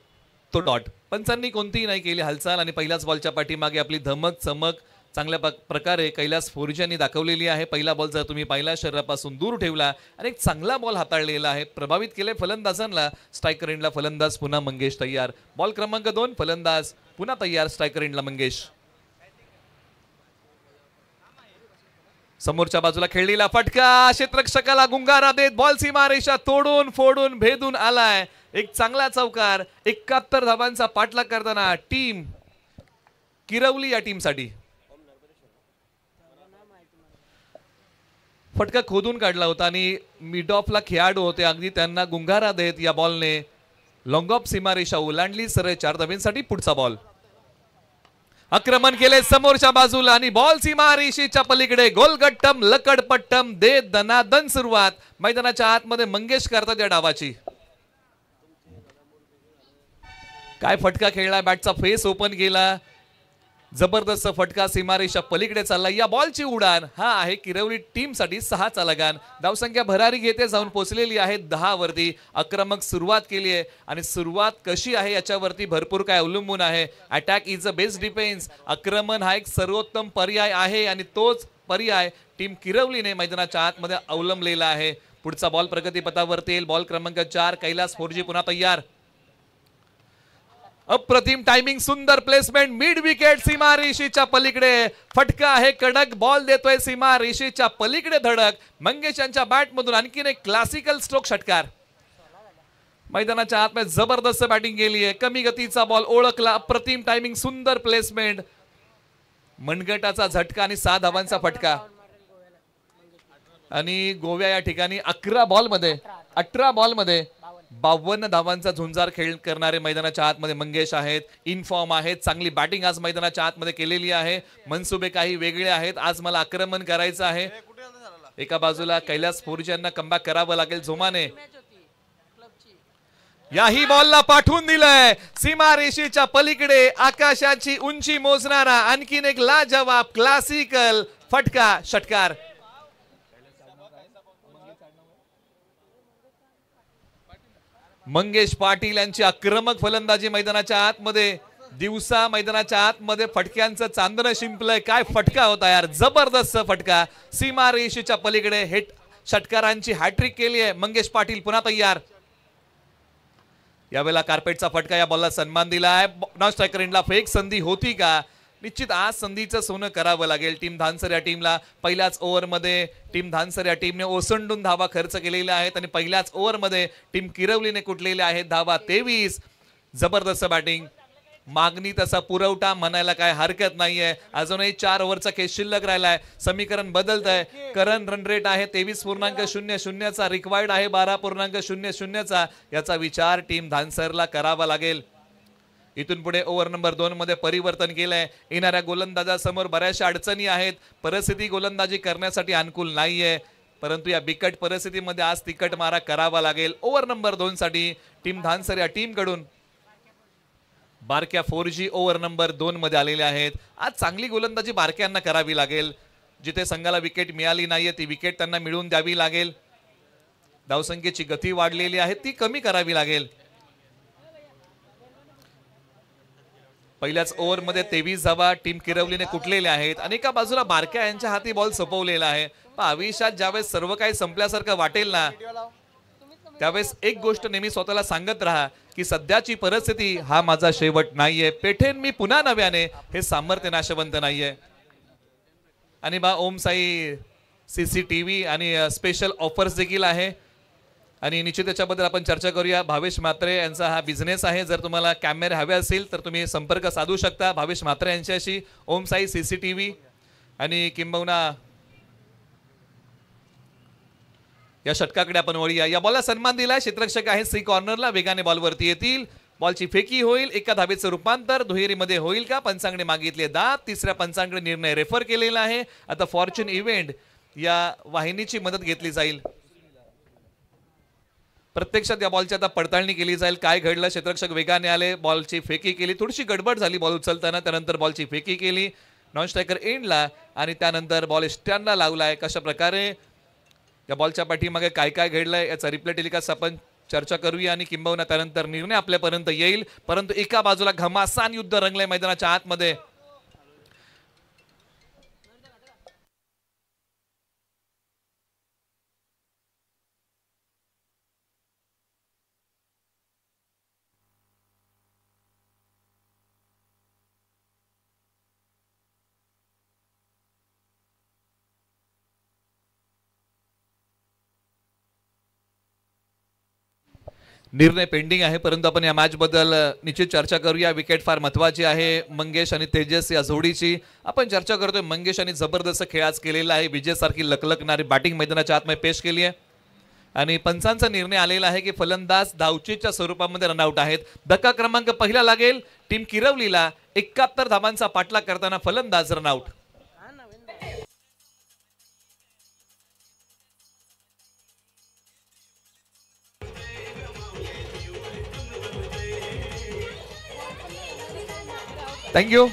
तो डॉट. पंचांनी कोणतीही नाही केली हालचाल आणि पहिल्याच बॉलच्या पाठीमागे आपली धमक चमक चांगल्या प्रकारे कैलास 4G यांनी दाखवलेली आहे. पहिला बॉल जर तुम्ही पाहिला शरीरापासून दूर ठेवला आणि एक चांगला बॉल हाताळलेला आहे. प्रभावित केले फलंदाजांना. स्ट्रायकर एंडला फलंदाज पुन्हा मंगेश तयार. बॉल क्रमांक 2 फलंदाज पुन्हा तयार. स्ट्रायकर एंडला मंगेश. समोरच्या बाजूला खेळलेला फटका क्षेत्ररक्षकाला गुंगारा देत बॉल सीमारेषा तोडून फोडून भेदून आलाय. एक चांगला चौकार. 71 धावांचा पाठलाग करताना टीम किरवली या टीमसाठी. फटका खोदून काढला होता आणि मिड ऑफला खेळाडू होते अगदी त्यांना गुंगारा देत या बॉलने लॉंग ऑफ सीमारेषा ओलांडली. सरळ 4 धावांसाठी पुढचा बॉल. आक्रमण केले समोरच्या बाजूला आणि बॉल सीमारेषेच्या पलीकडे गोलगट्टम लकडपट्टम दे दनादन सुरुवात. मैदानाच्या आतमध्ये मंगेश करतात या डावाची. काय फटका खेळला. बॅटचा फेस ओपन केला. जबरदस्त फटका सीमारेषा पलीकडे चालला. या बॉलची उडान हा आहे किरवली टीमसाठी 6चा लगान. धावसंख्या भरारी घेते जाऊन पोहोचलेली आहे 10 वरती. आक्रमक सुरुवात केली आहे आणि सुरुवात कशी आहे याच्यावरती भरपूर काय अवलंबून आहे. Attack is a best defence. आक्रमण हा एक सर्वोत्तम पर्याय आहे आणि तोच पर्याय टीम किरवलीने मैदानाच्या आतमध्ये अवलंबलेला आहे. पुढचा बॉल प्रगती पथावरती येईल. बॉल क्रमांक 4 कैलास 4G पुन्हा तयार. अप्रतिम टायमिंग. सुंदर प्लेसमेंट. मिड विकेट सीमारेषेच्या पलीकडे फटका आहे. कडक बॉल देतोय सीमारेषेच्या पलीकडे धडक. मंगेश यांच्या बॅट मधून आणखीन एक क्लासिकल स्ट्रोक षटकार. मैदानाच्या आतमध्ये जबरदस्त बॅटिंग केली आहे. कमी गतीचा बॉल ओळखला. अप्रतिम टायमिंग. सुंदर प्लेसमेंट. मनगटाचा झटका आणि 6 धावांचा फटका. आणि गोव्या या ठिकाणी 18 बॉलमध्ये 52 धावांचा झुंजार खेळ करणारे मैदानाच्या आतमध्ये मंगेश आहेत. इनफॉर्म आहेत. चांगली बॅटिंग आज मैदानाच्या आतमध्ये केलेली आहे. मनसुबे काही वेगळे आहेत. आज मला आक्रमण करायचं आहे. एका बाजूला कैलास 4G यांना कमबॅक करावं लागेल जोमाने. याही बॉलला पाठवून दिलंय सीमारेषेच्या पलीकडे. आकाशाची उंची मोजणारा आणखीन एक लाजवाब क्लासिकल फटका षटकार. मंगेश पाटील यांची आक्रमक फलंदाजी मैदानाच्या आतमध्ये. दिवसा मैदानाच्या आतमध्ये फटक्यांचं चांदणं शिंपलंय. काय फटका होता यार. जबरदस्त फटका. सीमारेषेच्या पलीकडे हेट षटकारांची हॅट्रिक केली आहे. मंगेश पाटील पुन्हा तयार. यावेळेला कार्पेटचा फटका. या बॉलला सन्मान दिला आहे. नॉन स्ट्रायकर एंडला फेक संधी होती का. निश्चित आज संधीचं सोनं करावं लागेल टीम धानसर या टीमला. पहिल्याच ओव्हरमध्ये टीम धानसर या टीमने ओसंडून धावा खर्च केलेल्या आहेत आणि पहिल्याच ओव्हरमध्ये टीम किरवलीने कुटलेल्या आहेत धावा 23. जबरदस्त बॅटिंग. मागणी तसा पुरवठा म्हणायला काय हरकत नाहीये. अजूनही 4 ओव्हरचा खेळ शिल्लक राहिलाय. समीकरण बदलत आहे. करंट रन रेट आहे 23.00 रिक्वायर्ड आहे 12.00 याचा विचार टीम धानसरला करावा लागेल. इथून पुढे ओव्हर नंबर 2 मध्ये परिवर्तन केलंय. येणाऱ्या गोलंदाजासमोर बऱ्याचशा अडचणी आहेत. परिस्थिती गोलंदाजी करण्यासाठी अनुकूल नाहीये, परंतु या बिकट परिस्थितीमध्ये आज तिकट मारा करावा लागेल. ओव्हर नंबर 2 साठी टीम धानसर या टीम कडून बारक्या 4G ओव्हर नंबर 2 मध्ये आलेले आहेत. आज चांगली गोलंदाजी बारक्यांना करावी लागेल. जिथे संघाला विकेट मिळाली नाहीये ती विकेट त्यांना मिळवून द्यावी लागेल. धावसंख्येची गती वाढलेली आहे ती कमी करावी लागेल. पहिल्याच ओव्हर मध्ये 23 धावा टीम किरवलीने कुठलेल्या आहेत आणि एका बाजूला बारक्या यांच्या हाती बॉल सोपवलेला आहे. पण आयुष्यात ज्यावेळेस सर्व काही संपल्यासारखं वाटेल ना त्यावेळेस एक गोष्ट नेहमी स्वतःला सांगत राहा की सध्याची परिस्थिती हा माझा शेवट नाहीये. पेठेन मी पुन्हा नव्याने हे सामर्थ्य नाशवंत नाहीये. आणि बा ओम साई CCTV आणि स्पेशल ऑफर्स देखील आहे आणि निश्चित त्याच्याबद्दल आपण चर्चा करूया. भावेश म्हात्रे यांचा हा बिझनेस आहे. जर तुम्हाला कॅमेरे हवे असतील तर तुम्ही संपर्क साधू शकता भावेश म्हात्रे यांच्याशी. ओम साई CCTV आणि किंबहुना या षटकाकडे आपण वळूया. या बॉलला सन्मान दिलाय. क्षेत्ररक्षक आहे सी कॉर्नरला. वेगाने बॉलवरती येतील. बॉलची फेकी होईल. एका धावेचं रूपांतर दुहेरीमध्ये होईल का? पंचांकडे मागितले दाद. तिसऱ्या पंचांकडे निर्णय रेफर केलेला आहे. आता फॉर्च्यून इव्हेंट या वाहिनीची मदत घेतली जाईल. प्रत्यक्षात या बॉलची आता पडताळणी केली जाईल. काय घडलं? क्षेत्ररक्षक वेगाने आले. बॉलची फेकी केली. थोडीशी गडबड झाली बॉल उचलताना. त्यानंतर बॉलची फेकी केली नॉन स्ट्रायकर एंडला आणि त्यानंतर बॉल स्टँडला लावलाय. कशा प्रकारे या बॉलच्या पाठीमागे काय काय घडलंय याचा रिप्ले टेलिकास्ट आपण चर्चा करूया आणि किंबहुना त्यानंतर निर्णय आपल्यापर्यंत येईल. परंतु एका बाजूला घमासान युद्ध रंगलंय मैदानाच्या आतमध्ये. निर्णय पेंडिंग आहे परंतु आपण या मॅच बद्दल निश्चित चर्चा करूया. विकेट फार महत्वाची आहे. मंगेश आणि तेजस या जोडीची आपण चर्चा करतोय. मंगेश आणि जबरदस्त खेळ आज केलेला आहे. विजयसारखी लकलकणारी बॅटिंग मैदानाच्या आतमध्ये पेश केली आहे आणि पंचांचा निर्णय आलेला आहे की फलंदाज धावचीच्या स्वरूपामध्ये रनआउट आहेत. धक्का क्रमांक पहिला लागेल टीम किरवलीला. 71 धावांचा पाठलाग करताना फलंदाज रनआउट. थँक्यू.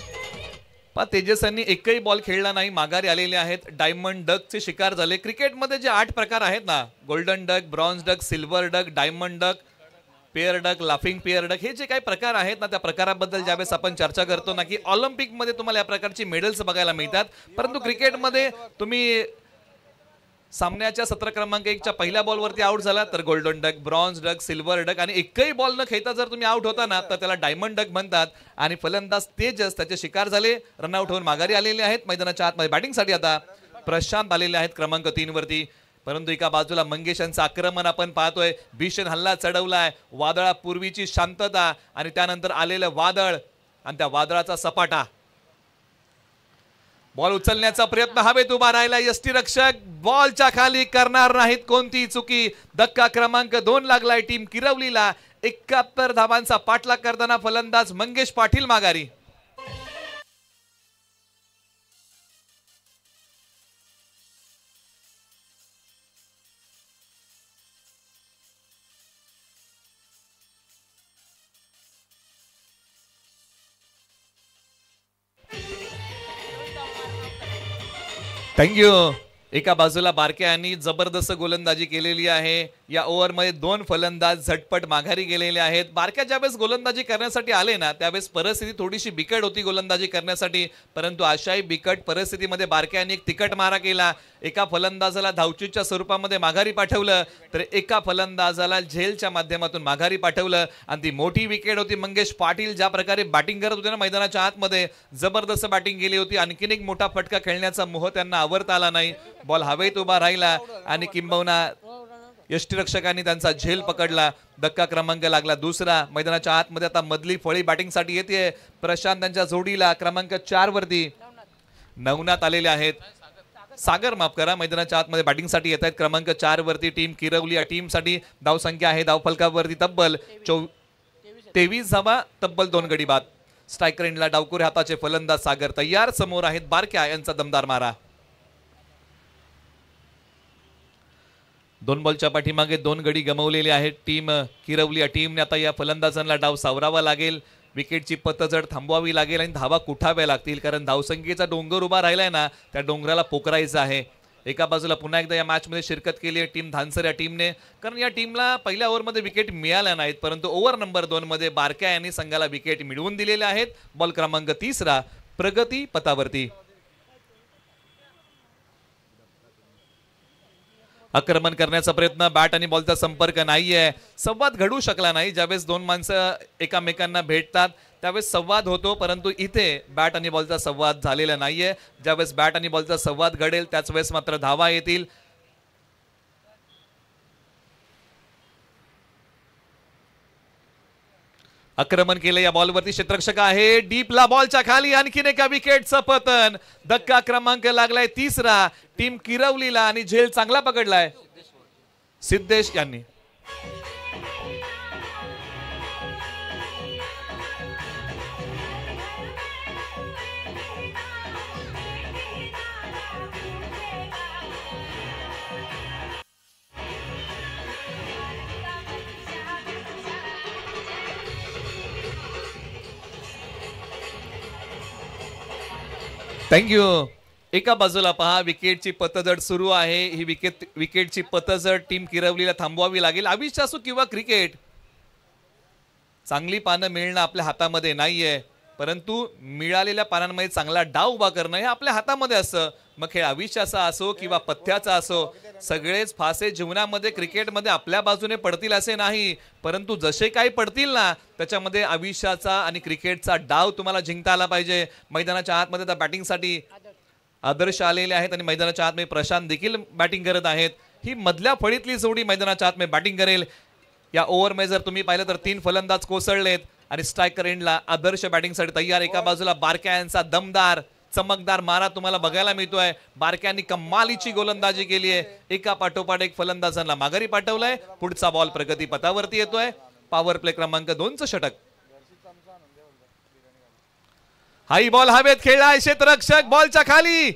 तेजस यांनी एकही बॉल खेळला नाही. माघारी आलेले आहेत. डायमंड डकचे शिकार झाले. क्रिकेटमध्ये जे 8 प्रकार आहेत ना golden duck, bronze duck, silver duck, diamond duck, pair duck, laughing pair duck हे जे काही प्रकार आहेत ना त्या प्रकाराबद्दल ज्यावेळेस आपण चर्चा करतो ना की ऑलिम्पिकमध्ये तुम्हाला या प्रकारची मेडल्स बघायला मिळतात परंतु क्रिकेटमध्ये तुम्ही सामन्याच्या 17 क्रमांक 1च्या पहिल्या बॉलवरती आउट झाला तर golden duck, bronze duck, silver duck आणि एकही बॉल न खेळता जर तुम्ही आउट होता ना तर त्याला डायमंड डक म्हणतात. आणि फलंदाज तेजस त्याचे शिकार झाले. रनआउट होऊन माघारी आलेले आहेत. मैदानाच्या आतमध्ये बॅटिंगसाठी आता प्रशांत आलेले आहेत क्रमांक 3 वरती. परंतु एका बाजूला मंगेश यांचं आक्रमण आपण पाहतोय. भीषण हल्ला चढवलाय. वादळापूर्वीची शांतता आणि त्यानंतर आलेलं वादळ आणि त्या वादळाचा सपाटा. बॉल उचलण्याचा प्रयत्न हवेत उभा राहिला. यष्टीरक्षक बॉलच्या खाली करणार नाहीत कोणती चुकी. धक्का क्रमांक 2 लागलाय टीम किरवलीला. 71 धावांचा पाठलाग करताना फलंदाज मंगेश पाटील माघारी. थँक्यू. एका बाजूला बारक्या यांनी जबरदस्त गोलंदाजी केलेली आहे. या ओव्हरमध्ये 2 फलंदाज झटपट माघारी गेलेले आहेत. बारक्या ज्यावेळेस गोलंदाजी करण्यासाठी आले ना त्यावेळेस परिस्थिती थोडीशी बिकट होती गोलंदाजी करण्यासाठी परंतु अशाही बिकट परिस्थितीमध्ये बारक्या यांनी एक तिकट मारा केला. एका फलंदाजाला धावचीच्या स्वरूपामध्ये माघारी पाठवलं तर एका फलंदाजाला झेलच्या माध्यमातून माघारी पाठवलं आणि ती मोठी विकेट होती. मंगेश पाटील ज्या प्रकारे बॅटिंग करत होते ना मैदानाच्या आतमध्ये जबरदस्त बॅटिंग केली होती. आणखीन एक मोठा फटका खेळण्याचा मोह त्यांना आवरता आला नाही. बॉल हवेत उभा राहिला आणि किंबहुना यष्टीरक्षकांनी त्यांचा झेल पकडला. धक्का क्रमांक लागला दुसरा. मैदानाच्या आतमध्ये आता मधली फळी बॅटिंगसाठी येते. प्रशांत त्यांच्या जोडीला क्रमांक 4 वरती नवनाथ आलेले आहेत. सागर माफ करा मैदानाच्या आतमध्ये बॅटिंगसाठी येत आहेत क्रमांक 4 वरती टीम किरवली. या टीमसाठी धावसंख्या आहे धावफलकावरती तब्बल 23 धावा, तब्बल 2 गडी बाद. स्ट्रायकर एंडला डावकुरे हाताचे फलंदाज सागर तयार. समोर आहेत बारक्या यांचा दमदार मारा. 2 बॉलच्या पाठीमागे 2 गडी गमावलेले आहेत टीम किरवली या टीमने. आता या फलंदाजांना डाव सावरावा लागेल, विकेटची पतझड थांबवावी लागेल आणि धावा कुठाव्या लागतील, कारण धावसंख्येचा डोंगर उभा राहिलाय ना, त्या डोंगराला पोखरायचं आहे. एका बाजूला पुन्हा एकदा या मॅचमध्ये शिरकत केली आहे टीम धानसर या टीमने, कारण या टीमला पहिल्या ओव्हरमध्ये विकेट मिळाल्या नाहीत, परंतु ओव्हर नंबर 2 मध्ये बारक्या यांनी संघाला विकेट मिळवून दिलेले आहेत. बॉल क्रमांक 3 प्रगती पथावरती. आक्रमण करण्याचा प्रयत्न, बॅट आणि बॉलचा संपर्क नाहीये, संवाद घडू शकला नाही. ज्यावेळेस 2 माणसं एकामेकांना भेटतात त्यावेळेस संवाद होतो, परंतु इथे बॅट आणि बॉलचा संवाद झालेला नाहीये. ज्यावेळेस बॅट आणि बॉलचा संवाद घडेल त्याच वेळेस मात्र धावा येतील. आक्रमण केलं या बॉलवरती, क्षेत्ररक्षक आहे डीपला, बॉलच्या खाली आणखीन एका विकेटचं पतन. धक्का क्रमांक लागलाय 3 टीम किरवलीला आणि झेल चांगला पकडलाय सिद्धेश यांनी. थँक्यू. एका बाजूला पहा विकेटची पतझड सुरू आहे. ही विकेटची पतझड टीम किरवलीला थांबवावी लागेल. आयुष्य असो किंवा क्रिकेट, चांगली पानं मिळणं आपल्या हातामध्ये नाहीये, परंतु मिळालेल्या पानांमध्ये चांगला डाव उभा करणं हे आपल्या हातामध्ये असतं. मग खेळ आयुष्याचा असो किंवा पथ्याचा असो, सगळेच फासे जीवनामध्ये क्रिकेटमध्ये आपल्या बाजूने पडतील असे नाही, परंतु जसे काही पडतील ना त्याच्यामध्ये आयुष्याचा आणि क्रिकेटचा डाव तुम्हाला जिंकता आला पाहिजे. मैदानाच्या आतमध्ये तर बॅटिंगसाठी आदर्श आलेले आहेत आणि मैदानाच्या आतमध्ये प्रशांत देखील बॅटिंग करत आहेत. ही मधल्या फळीतली जोडी मैदानाच्या आतमध्ये बॅटिंग करेल. या ओव्हरमध्ये जर तुम्ही पाहिलं तर 3 फलंदाज कोसळलेत आणि स्ट्रायकर एंडला आदर्श बॅटिंगसाठी तयार. एका बाजूला बारक्या यांचा दमदार चमकदार मारा तुम्हाला बघायला मिळतोय. बारक्यांनी कमालीची गोलंदाजी केली आहे, एका पाठोपाठ एक फलंदाजांना माघारी पाठवलंय. पुढचा बॉल प्रगती पथावरती येतोय. पॉवर प्ले क्रमांक 2चं षटक. हाई बॉल हवेत खेळलाय, क्षेत्ररक्षक बॉलच्या खाली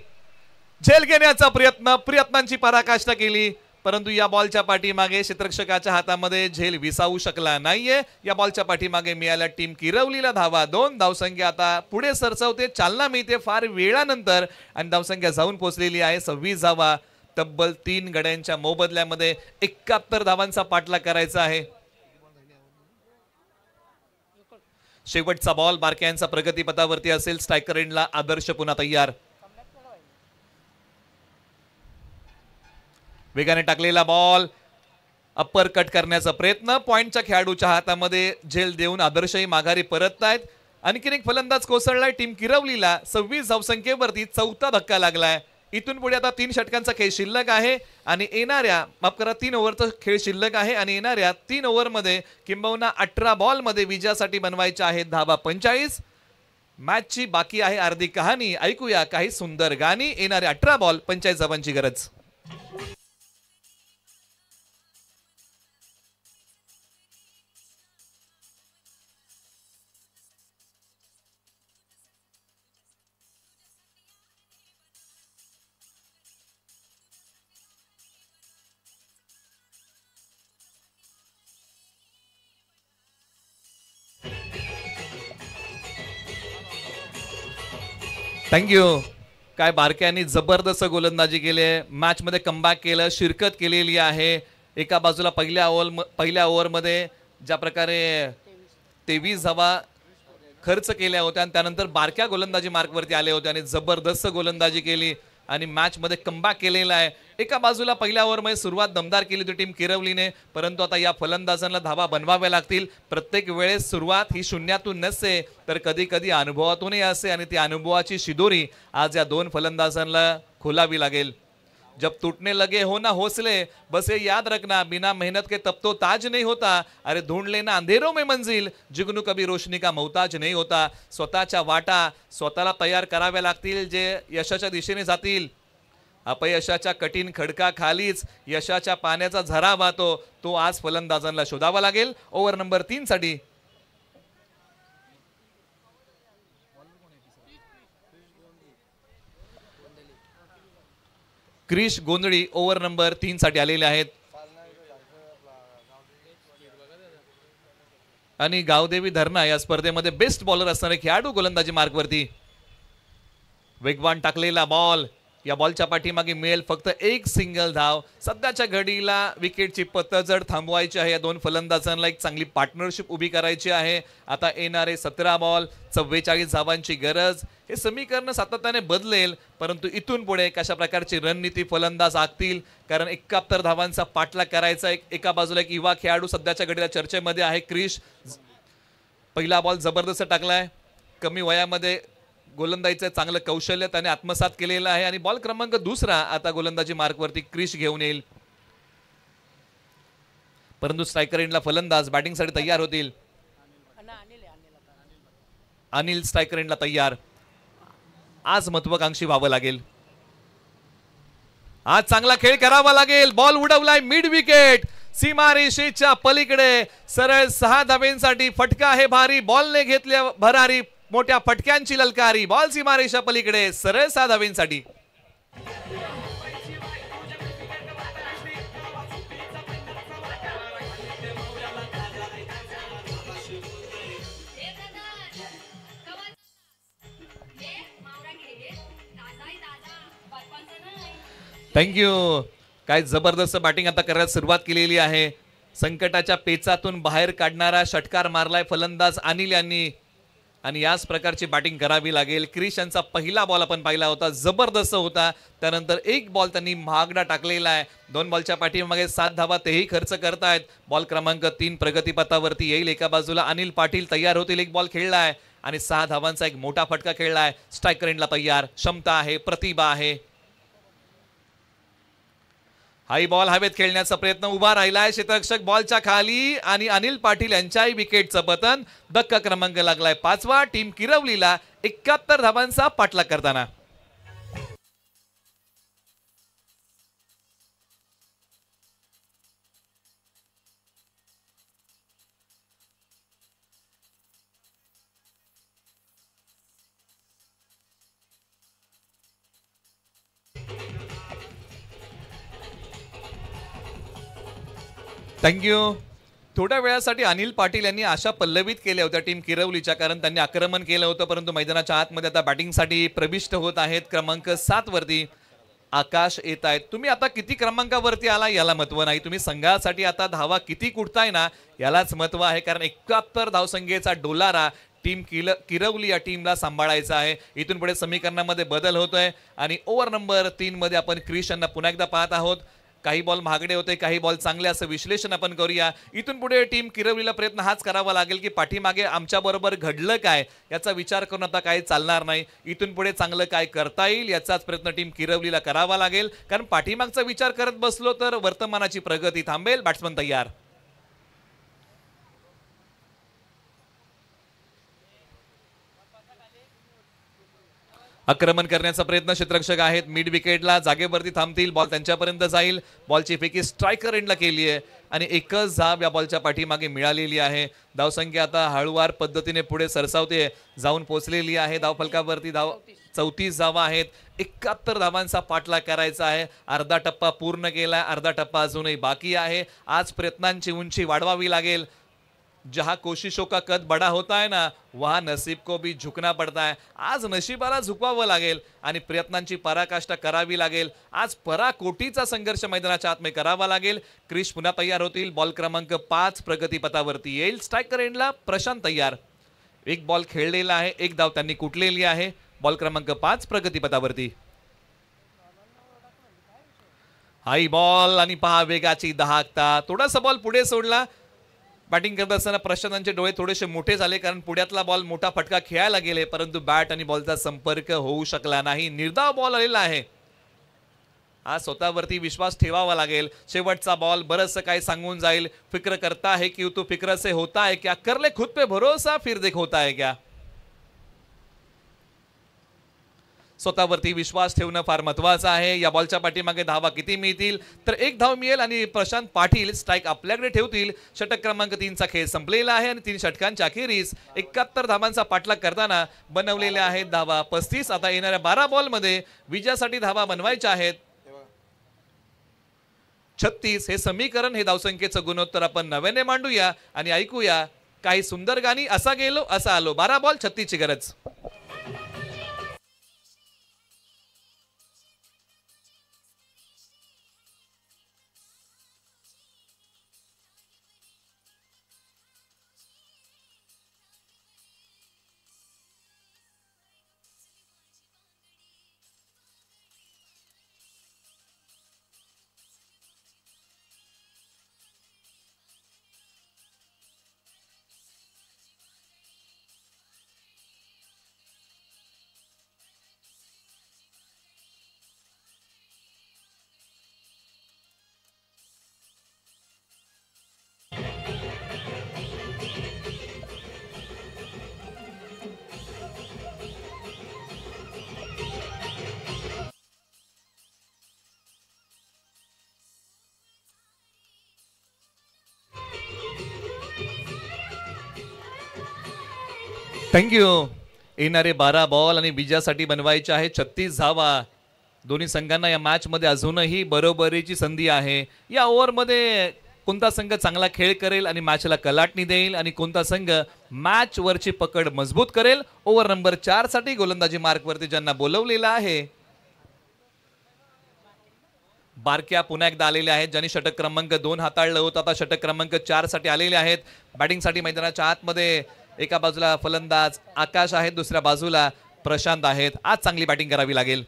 झेल घेण्याचा प्रयत्नांची पराकाष्ठा केली, परंतु या बॉलच्या पाठीमागे क्षेत्ररक्षकाच्या हातामध्ये झेल विसावू शकला नाहीये. या बॉलच्या पाठीमागे मिळाल्या टीम किरवलीला धावा. 2 धावसंख्या आता पुढे सरसावते, चालना मिळते फार वेळानंतर आणि धावसंख्या जाऊन पोहोचलेली आहे 26 धावा. तब्बल 3 गड्यांच्या मोबदल्यामध्ये 71 धावांचा पाठलाग करायचा आहे. शेवटचा बॉल बारक्यांचा प्रगती पथावरती असेल. स्ट्रायकर एंडला आदर्श पुन्हा तयार. वेगाने टाकलेला बॉल, अप्पर कट करण्याचा प्रयत्न, पॉइंटच्या खेळाडूच्या हातामध्ये झेल देऊन आदर्शही माघारी परततायत. आणखीन एक फलंदाज कोसळलाय टीम किरवलीला. 26 धावसंख्येवरती 4था धक्का लागलाय. इथून पुढे आता 3 षटकांचा खेळ शिल्लक आहे आणि येणाऱ्या 3 ओव्हरचा खेळ शिल्लक आहे आणि येणाऱ्या 3 ओव्हरमध्ये किंबहुना 18 बॉलमध्ये विजयासाठी बनवायच्या आहेत धावा 45. मॅचची बाकी आहे अर्धी कहाणी. ऐकूया काही सुंदर गाणी. येणारे 18 बॉल 45 धावांची गरज. थँक्यू. काय बारक्यांनी जबरदस्त गोलंदाजी केली आहे, मॅच मध्ये कमबॅक केलं, शिरकत केलेली आहे. एका बाजूला पहिल्या ओव्हरमध्ये ज्या प्रकारे 23 धावा खर्च केल्या होत्या आणि त्यानंतर बारक्या गोलंदाजी मार्कवरती आले होते आणि जबरदस्त गोलंदाजी केली आणि मॅच मध्ये कमबॅक केलेला आहे. एका बाजूला पहिल्या ओव्हरमध्ये सुरुवात दमदार केली होती टीम किरवलीने, परंतु आता या फलंदाजांना धावा बनवाव्या लागतील. प्रत्येक वेळेस सुरुवात ही शून्यातून नसते तर कधी कधी अनुभवातूनही असते आणि ती अनुभवाची शिदोरी आज या 2 फलंदाजांना खोलावी लागेल. जब टूटने लगे हो ना हौसले, बस ये याद रखना, बिना मेहनत के तब तो ताज नहीं होता. अरे ढूंढ लेना अंधेरों में मंजिल, जुगनू कभी रोशनी का मोहताज नहीं होता. स्वतःच्या वाटा स्वतःला तयार कराव्या लागतील जे यशाच्या दिशेने जातील. अपयशाच्या कठीण खडकाखालीच यशाच्या पाण्याचा झरा वाहतो, तो आज फलंदाजांना शोधावा लागेल. ओव्हर नंबर 3 साठी क्रिश गोंधळी ओव्हर नंबर 3 साठी आलेले आहेत आणि गावदेवी धरणा या स्पर्धेमध्ये बेस्ट बॉलर असणारे खेळाडू गोलंदाजी मार्कवरती. वेगवान टाकलेला बॉल, या बॉलच्या पाठीमागे मिळेल फक्त एक सिंगल धाव. सध्याच्या घडीला विकेटची पतझड थांबवायची आहे. या दोन फलंदाजांना एक चांगली पार्टनरशिप उभी करायची आहे. आता येणारे 17 बॉल 44 धावांची गरज. हे समीकरण सातत्याने बदलेल, परंतु इथून पुढे कशा प्रकारची रणनीती फलंदाज आखतील, कारण 71 धावांचा पाठलाग करायचा. एका बाजूला एक युवा खेळाडू सध्याच्या घडीला चर्चेमध्ये आहे, क्रिश. पहिला बॉल जबरदस्त टाकलाय. कमी वयामध्ये गोलंदाजीचं चांगलं कौशल्य त्याने आत्मसात केलेलं आहे आणि बॉल क्रमांक 2 आता गोलंदाजी मार्कवरती क्रिश घेऊन येईल. परंतु स्ट्रायकर एंडला फलंदाज बॅटिंगसाठी तयार होतील. अनिल स्ट्रायकर एंडला तयार. आज महत्वाकांक्षी व्हावं लागेल. आज चांगला खेळ करावा लागेल. बॉल उडवलाय मिड विकेट, सीमारेषेच्या पलीकडे. सरळ 6 धावेंसाठी फटका आहे भारी. बॉलने घेतल्या भरारी, मोठ्या फटक्यांची ललकारी. बॉल सीमारेषा पलीकडे, सरळ 6 धावेंसाठी. थँक्यू. काय जबरदस्त बॅटिंग आता करायला सुरुवात केलेली आहे. संकटाच्या पेचातून बाहेर काढणारा षटकार मारलाय फलंदाज अनिल यांनी आणि याच प्रकारची बॅटिंग करावी लागेल. क्रिश यांचा पहिला बॉल आपण पाहिला होता, जबरदस्त होता. त्यानंतर एक बॉल त्यांनी महागडा टाकलेला आहे. 2 बॉलच्या पाठीमागे 7 धावा तेही खर्च करतायत. बॉल क्रमांक 3 प्रगतीपथावरती येईल. एका बाजूला अनिल पाटील तयार होतील. एक बॉल खेळलाय आणि 6 धावांचा एक मोठा फटका खेळलाय. स्ट्रायकर एंडला तयार. क्षमता आहे, प्रतिभा आहे. हाई बॉल हवेत खेळण्याचा प्रयत्न, उभा राहिलाय क्षेत्ररक्षक बॉलच्या खाली आणि अनिल पाटील यांच्याही विकेटचं पतन. धक्का क्रमांक लागलाय 5वा. टीम किरवलीला 71 धावांचा पाठलाग करताना. थँक्यू. थोड्या वेळासाठी अनिल पाटील यांनी आशा पल्लवित केल्या होत्या टीम किरवलीच्या, कारण त्यांनी आक्रमण केलं होतं. परंतु मैदानाच्या आतमध्ये आता बॅटिंगसाठी प्रविष्ट होत आहेत. क्रमांक 7 वरती आकाश येत आहेत. तुम्ही आता किती क्रमांकावरती आला याला महत्व नाही, तुम्ही संघासाठी आता धावा किती कुठताय ना यालाच महत्व आहे. कारण 71 धावसंख्येचा डोलारा टीम किरवली या टीमला सांभाळायचा आहे. इथून पुढे समीकरणामध्ये बदल होतोय आणि ओव्हर नंबर 3 मध्ये आपण क्रिश यांना पुन्हा एकदा पाहत आहोत. काही बॉल महागडे होते, काही बॉल चांगले, असं विश्लेषण आपण करूया. इथून पुढे टीम किरवलीला प्रयत्न हाच करावा लागेल की पाठीमागे आमच्या बरोबर घडलं काय याचा विचार करून आता काही चालणार नाही. इथून पुढे चांगलं काय करता येईल याचाच प्रयत्न टीम किरवलीला करावा लागेल. कारण पाठीमागचा विचार करत बसलो तर वर्तमानाची प्रगती थांबेल. बॅट्समन तयार. आक्रमण करण्याचा प्रयत्न क्षेत्ररक्षक आहेत. मिड विकेटला जागेवरती थांबतील. बॉल त्यांच्यापर्यंत जाईल. बॉलची फेकी स्ट्रायकर एंडला केली आहे आणि एकच धाव या बॉलच्या पाठीमागे मिळालेली आहे. धावसंख्या आता हळूवार पद्धतीने पुढे सरसावते, जाऊन पोहोचलेली आहे. धावफलकावरती 34 धावा आहेत. 71 धावांचा पाठलाग करायचा आहे. अर्धा टप्पा पूर्ण केला, अर्धा टप्पा अजूनही बाकी आहे. आज प्रयत्नांची उंची वाढवावी लागेल. जहां कोशिशों का कद बड़ा होता है ना, वहां नसीब को भी झुकना पड़ता है. आज नशिबाला झुकवावं लागेल आणि प्रयत्नांची पराकाष्ठा करावी लागेल. आज पराकोटीचा संघर्ष मैदानाच्या आतमध्ये करावा लागेल. क्रिश पुन्हा तयार होतील. बॉल क्रमांक 5 प्रगतीपथावरती येईल. स्ट्रायकर एंडला प्रशांत तयार. एक बॉल खेळलेला आहे, एक धाव त्यांनी कुटलेली आहे. बॉल क्रमांक 5 प्रगतीपथावरती. हाई बॉल आणि पहा वेगाची दहाकता. थोडासा बॉल पुढे सोडला. बॅटिंग करत असताना प्रशांतचे डोळे थोडेसे मोठे झाले, कारण पुढ्यातला बॉल मोठा फटका खेळायला गेले, परंतु बॅट आणि बॉलचा संपर्क होऊ शकला नाही. निर्धाव बॉल आलेला आहे. आज स्वतःवरती विश्वास ठेवावा लागेल. शेवटचा बॉल बरंचसं काय सांगून जाईल. फिक्र करता है कि तू फिक्र से होता है क्या, कर ले खुद पे भरोसा फिर देख होता है क्या. स्वतःवरती विश्वास ठेवणं फार महत्वाचं आहे. या बॉलच्या पाठीमागे धावा किती मिळतील, तर एक धाव मिळेल आणि प्रशांत पाटील स्ट्राइक आपल्याकडे ठेवतील. षटक क्रमांक 3 चा खेळ संपलेला आहे आणि 3 षटकांच्या अखेरीस 71 धावांचा पाठलाग करताना बनवलेल्या आहेत धावा 35. आता येणाऱ्या 12 बॉल मध्ये विजयासाठी धावा बनवायच्या आहेत. 36 हे समीकरण, हे धावसंख्येचं गुणोत्तर आपण नव्याने मांडूया आणि ऐकूया काही सुंदर गाणी. असा गेलो असा आलो. 12 बॉल 36 ची गरज. थँक्यू. येणारे 12 बॉल आणि विजयासाठी बनवायचे आहे 36 धावा. दोन्ही संघांना या मॅच मध्ये अजूनही बरोबरीची संधी आहे. या ओव्हरमध्ये कोणता संघ चांगला खेळ करेल आणि मॅचला कलाटणी देईल आणि कोणता संघ मॅच वरची पकड मजबूत करेल. ओव्हर नंबर 4 साठी गोलंदाजी मार्क वरती ज्यांना बोलवलेलं आहे बारक्या पुन्हा एकदा आलेले आहेत, ज्यांनी षटक क्रमांक 2 हाताळलं होतं. आता षटक क्रमांक 4 साठी आलेले आहेत. बॅटिंगसाठी मैदानाच्या आतमध्ये एका बाजूला फलंदाज आकाश आहेत, दुसऱ्या बाजूला प्रशांत आहेत. आज चांगली बॅटिंग करावी लागेल.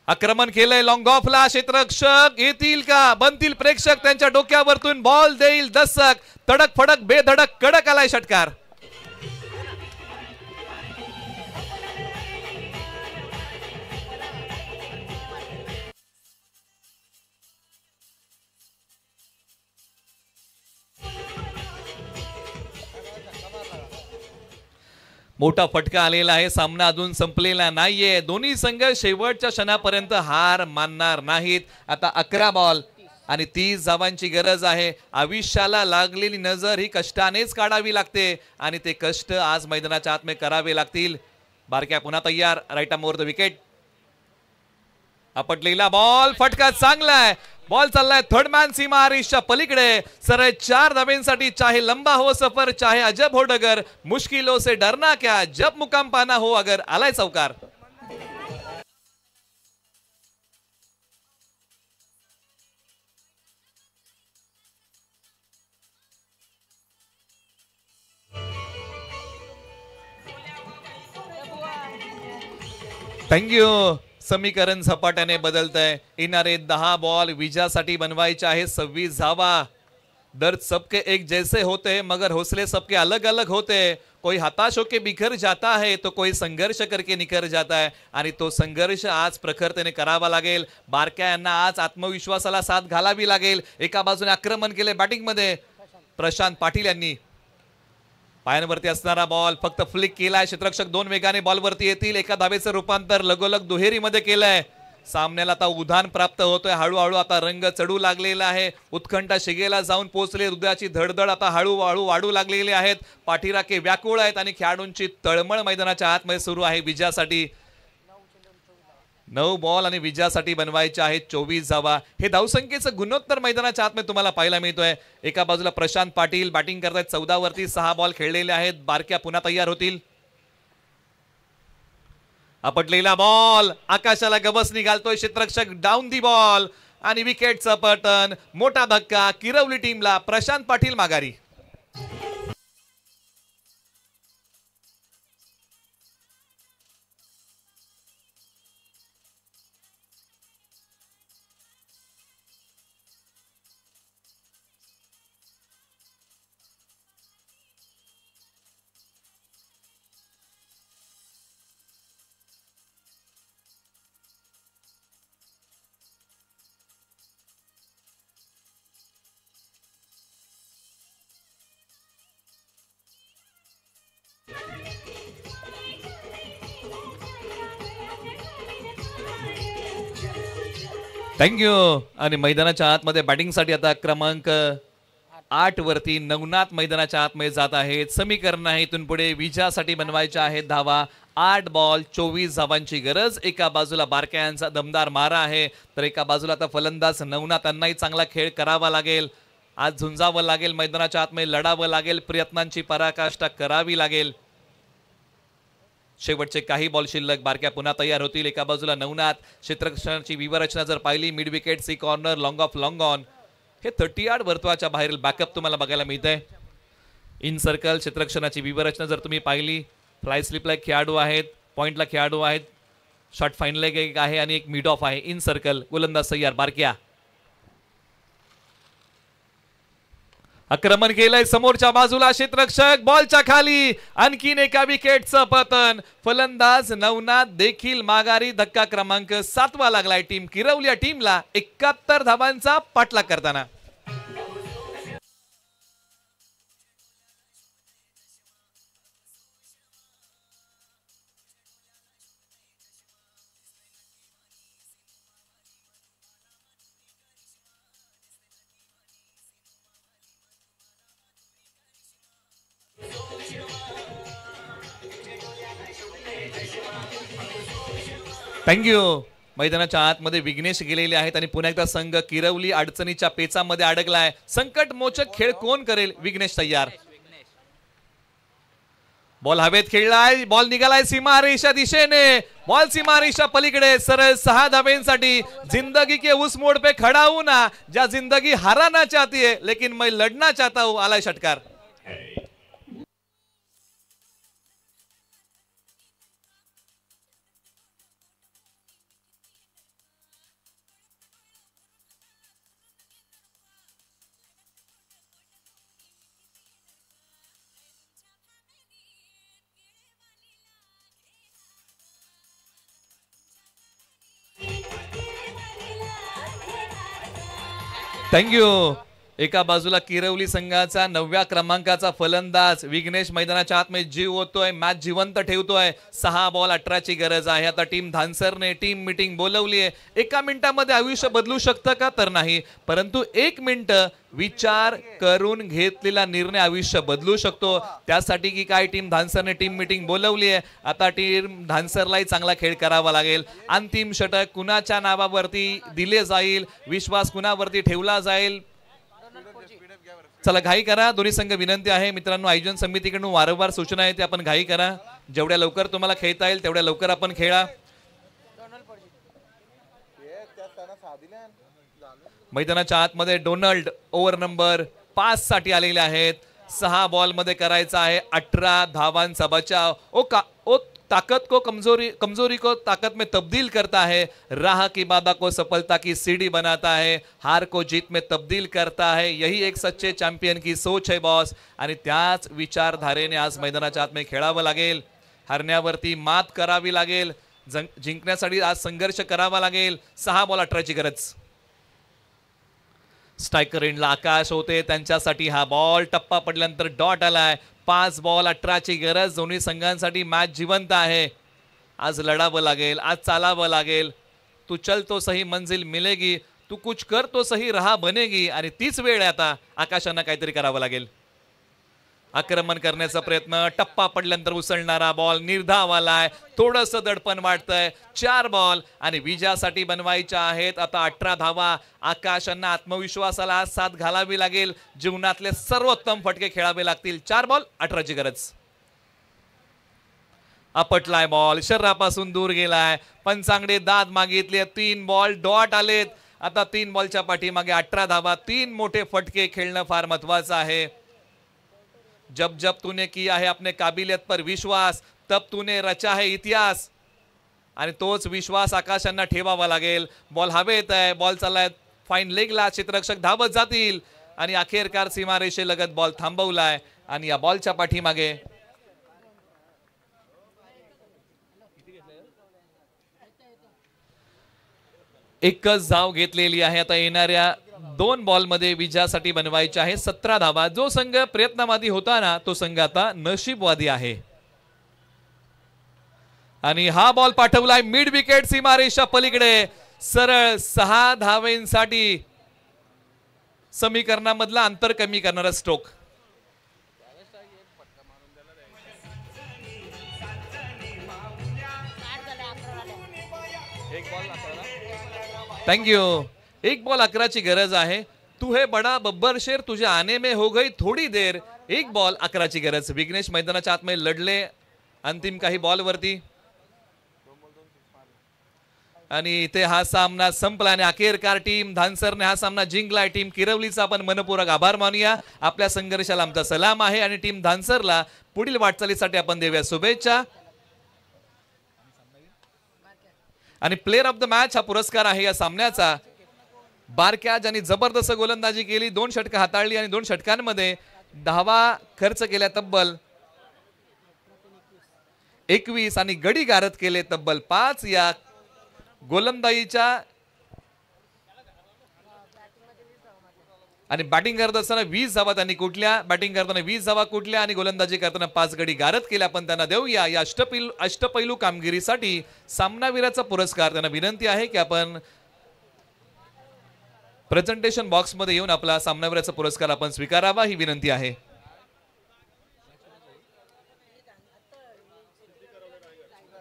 आक्रमण केलंय लॉंग ऑफला. क्षेत्ररक्षक येतील का? बनतील प्रेक्षक. त्यांच्या डोक्यावरतून बॉल देईल दशक. तडक फडक बेधडक कडक आलाय षटकार. मोठा फटका आलेला आहे. सामना अजून संपलेला नाहीये. दोन्ही संघ शेवटच्या क्षणापर्यंत हार मानणार नाहीत. आता 11 बॉल आणि 30 धावांची गरज आहे. आयुष्याला लागलेली नजर ही कष्टानेच काढावी लागते आणि ते कष्ट आज मैदानाच्या आतमध्ये करावे लागतील. बारक्या पुन्हा तयार. Right arm over the wicket. आपटलेला बॉल. फटका चांगला आहे. बॉल चाललाय थर्ड मॅन सीमा आरिशच्या पलीकडे. सरळ 4 धाब्यांसाठी. चाहे लंबा हो सफर, चाहे अजब हो डगर, मुश्किलों से डरना क्या, जब मुकाम पाना हो अगर. आलाय चौकार. थँक्यू. समीकरण झपाट्याने बदलत आहे. येणारे 10 बॉल विजयासाठी बनवायचे आहे 26 धावा. दर्द सबके एक जैसे होते मगर हौसले सबके अलग अलग होते. कोई हताश होके बिखर जाता है तो कोई संघर्ष करके निखर जाता है आणि तो संघर्ष आज प्रखरतेने करावा लागेल. बारक्या यांना आज आत्मविश्वासाला साथ घालावी लागेल. एका बाजूने आक्रमण केले बॅटिंग मध्ये प्रशांत पाटील यांनी. पायांवरती असणारा बॉल फक्त फ्लिक केलाय. क्षेत्ररक्षक 2 वेगाने बॉलवरती येतील. एका धावेचं रूपांतर लगोलग दुहेरीमध्ये केलंय. सामन्याला आता उधाण प्राप्त होतोय. हळूहळू आता रंग चढू लागलेला आहे. उत्कंठा शिगेला जाऊन पोहोचले. हृदयाची धडधड आता हळूहळू वाढू लागलेली आहेत. पाठीराखे व्याकुळ आहेत आणि खेळाडूंची तळमळ मैदानाच्या आतमध्ये सुरू आहे विजयासाठी. 9 बॉल आणि विजयासाठी बनवायचे आहेत 24 धावा. हे धावसंख्येचं गुणोत्तर मैदानाच्या आतमध्ये तुम्हाला पाहायला मिळतोय. एका बाजूला प्रशांत पाटील बॅटिंग करतायत. 14 वरती 6 बॉल खेळलेले आहेत. बारक्या पुन्हा तयार होतील. आपटलेला बॉल. आकाशाला गबसनी घालतोय क्षेत्ररक्षक. डाऊन दी बॉल आणि विकेटचं पतन. मोठा धक्का किरवली टीमला. प्रशांत पाटील माघारी. थँक्यू. आणि मैदानाच्या आतमध्ये बॅटिंगसाठी आता क्रमांक 8 वरती नवनाथ मैदानाच्या आतमध्ये जात आहेत. समीकरण आहे इथून पुढे विजयासाठी बनवायच्या आहेत धावा. 8 बॉल 24 धावांची गरज. एका बाजूला बारक्यांचा दमदार मारा आहे तर एका बाजूला आता फलंदाज नवनाथांनाही चांगला खेळ करावा लागेल. आज झुंजावं लागेल, मैदानाच्या आतमध्ये लढावं लागेल, प्रयत्नांची पराकाष्ठा करावी लागेल. शेवटचे काही बॉल शिल्लक. बारक्या पुन्हा तयार होतील. एका बाजूला नवनाथ. क्षेत्ररक्षणाची व्यूहरचना जर पाहिली, मिड विकेट, सी corner, long off long on, हे 30 यार्ड वर्तुळाच्या बाहेरील बॅकअप तुम्हाला बघायला मिळतंय. इन सर्कल क्षेत्ररक्षणाची व्यूहरचना जर तुम्ही पाहिली, फ्लाय स्लिपला एक खेळाडू आहेत, पॉइंटला खेळाडू आहेत, शॉर्ट फाईनल एक आहे आणि एक मिड ऑफ आहे. इन सर्कल गोलंदाज तयार. बारक्या आक्रमण केलंय समोरच्या बाजूला. क्षेत्ररक्षक बॉलच्या खाली. आणखीन एका विकेटचं पतन. फलंदाज नवनाथ देखील माघारी. धक्का क्रमांक 7 लागलाय टीम किरवली या टीमला 71 धावांचा पाठलाग करताना. थँक्यू. मैदानाच्या आतमध्ये विघ्नेश गेलेले आहेत आणि पुन्हा एकदा संघ किरवली अडचणीच्या पेचामध्ये अडकलाय. संकट मोचक खेळ कोण करेल? विघ्नेश तयार. बॉल हवेत खेळलाय. बॉल निघालाय सीमारेषा दिशेने. बॉल सीमारेषा पलीकडे. सरळ 6 धावेंसाठी. जिंदगी के उस मोड़ पे खड़ा हूं ना, ज्या जिंदगी हराना चाहती है लेकिन मैं लड़ना चाहता हूं. आलाय षटकार. थँक्यू. एका बाजूला किरवली संघाचा 9व्या क्रमांकाचा फलंदाज विघ्नेश मैदानाच्या आतमध्ये जीव होतोय, मॅच जिवंत ठेवतोय. 6 बॉल 18ची गरज आहे. आता टीम धानसरने टीम मीटिंग बोलवली आहे. 1 मिनिटामध्ये आयुष्य बदलू शकतं का? तर नाही, परंतु 1 मिनिट विचार करून घेतलेला निर्णय आयुष्य बदलू शकतो. त्यासाठी की काय टीम धानसरने टीम मीटिंग बोलवली आहे. आता टीम धानसरलाही चांगला खेळ करावा लागेल. अंतिम षटक कुणाच्या नावावरती दिले जाईल, विश्वास कुणावरती ठेवला जाईल. चला घाई करा. दोन्ही संघ विनंती आहे मित्रांनो, आयोजन समितीकडून वारंवार सूचना आहे, ते आपण घाई करा. जेवढ्या लवकर तुम्हाला खेळता येईल तेवढ्या लवकर आपण खेळा. मैदानाच्या आतमध्ये डोनाल्ड ओव्हर नंबर 5 साठी आलेले आहेत. 6 बॉल मध्ये करायचा आहे 18 धावांचा बचाव. ओ ताकत को कमजोरी को ताकत में तब्दील करता है. राह की बाधा को सफलता की सीढ़ी बनाता है. हार को जीत में तब्दील करता है. यही एक सच्चे चॅम्पियन की सोच है बॉस. आणि त्याच विचारधारेने आज मैदानाच्या आतमध्ये खेळावं लागेल. हरण्यावरती मात करावी लागेल. जिंकण्यासाठी आज संघर्ष करावा लागेल. 6 बॉल 18ची गरज. स्ट्रायकर एंडला आकाश होते, त्यांच्यासाठी हा बॉल. टप्पा पडल्यानंतर डॉट आलाय. 5 बॉल 18ची गरज. दोन्ही संघांसाठी मॅच जिवंत आहे. आज लढावं लागेल, आज चालावं लागेल. तू चल तो सही मंजिल मिलेगी, तू कुछ कर तो सही राह बनेगी. आणि तीच वेळ आहे आता आकाशांना काहीतरी करावं लागेल. आक्रमण करण्याचा प्रयत्न. टप्पा पडल्यानंतर उसळणारा बॉल निर्धावालाय. थोडंसं दडपण वाटतंय. 4 बॉल आणि विजयासाठी बनवायच्या आहेत आता 18 धावा. आकाशांना आत्मविश्वासाला साथ घालावी लागेल. जीवनातले सर्वोत्तम फटके खेळावे लागतील. 4 बॉल 18ची गरज. आपटलाय बॉल, शरीरापासून दूर गेलाय. पंचांगडे दाद मागितले. 3 बॉल डॉट आलेत. आता 3 बॉलच्या पाठीमागे 18 धावा. 3 मोठे फटके खेळणं फार महत्वाचं आहे. जब जब तूने किया है अपने काबिलियत पर विश्वास, तब तूने रचा है इतिहास. आणि तोच विश्वास आकाशांना ठेवावा लागेल. बॉल हवेत आहे. बॉल चाललाय फाईन लेगला. क्षेत्ररक्षक धावत जातील आणि अखेरकार सीमारेषेलगत बॉल थांबवलाय. आणि या बॉलच्या पाठीमागे एकच धाव घेतलेली आहे. आता येणाऱ्या 2 बॉल मध्ये विजयासाठी बनवायचे आहे 17 धावा. जो संघ प्रयत्नवादी होता ना, तो संघ आता नशीबवादी आहे. आणि हा बॉल पाठवलाय मिड विकेट सीमारेषा पलीकडे. सरळ 6 धावेंसाठी समीकरणामधला अंतर कमी करणारा स्ट्रोक. थँक्यू. 1 बॉल 11ची गरज आहे. तू हे बडा बब्बर शेर तुझे आने में हो गई थोडी देर. 1 बॉल 11ची गरज. विघ्नेश मैदानाच्या आतमध्ये लढले अंतिम काही बॉल वरती आणि इथे हा सामना संपला आणि अखेरकार टीम धानसरने हा सामना जिंकलाय. टीम किरवलीचा आपण मनपूर्वक आभार मानूया. आपल्या संघर्षाला आमचा सलाम आहे आणि टीम धानसरला पुढील वाटचालीसाठी आपण देऊया शुभेच्छा. आणि प्लेअर ऑफ द मॅच हा पुरस्कार आहे या सामन्याचा. बारक्या ज्यांनी जबरदस्त गोलंदाजी केली, 2 षटकं हाताळली आणि 2 षटकांमध्ये धावा खर्च केल्या तब्बल 21 आणि गडी गारद केले तब्बल 5. या गोलंदाजीच्या आणि बॅटिंग करत असताना 20 धावा त्यांनी कुठल्या, बॅटिंग करताना 20 धावा कुठल्या आणि गोलंदाजी करताना 5 गडी गारद केल्या. आपण त्यांना देऊया या अष्टपैलू कामगिरीसाठी सामनावीराचा पुरस्कार. त्यांना विनंती आहे की आपण प्रेझेंटेशन बॉक्स मध्ये येऊन आपला सामनावीराचा पुरस्कार आपण स्वीकारावा ही विनंती आहे.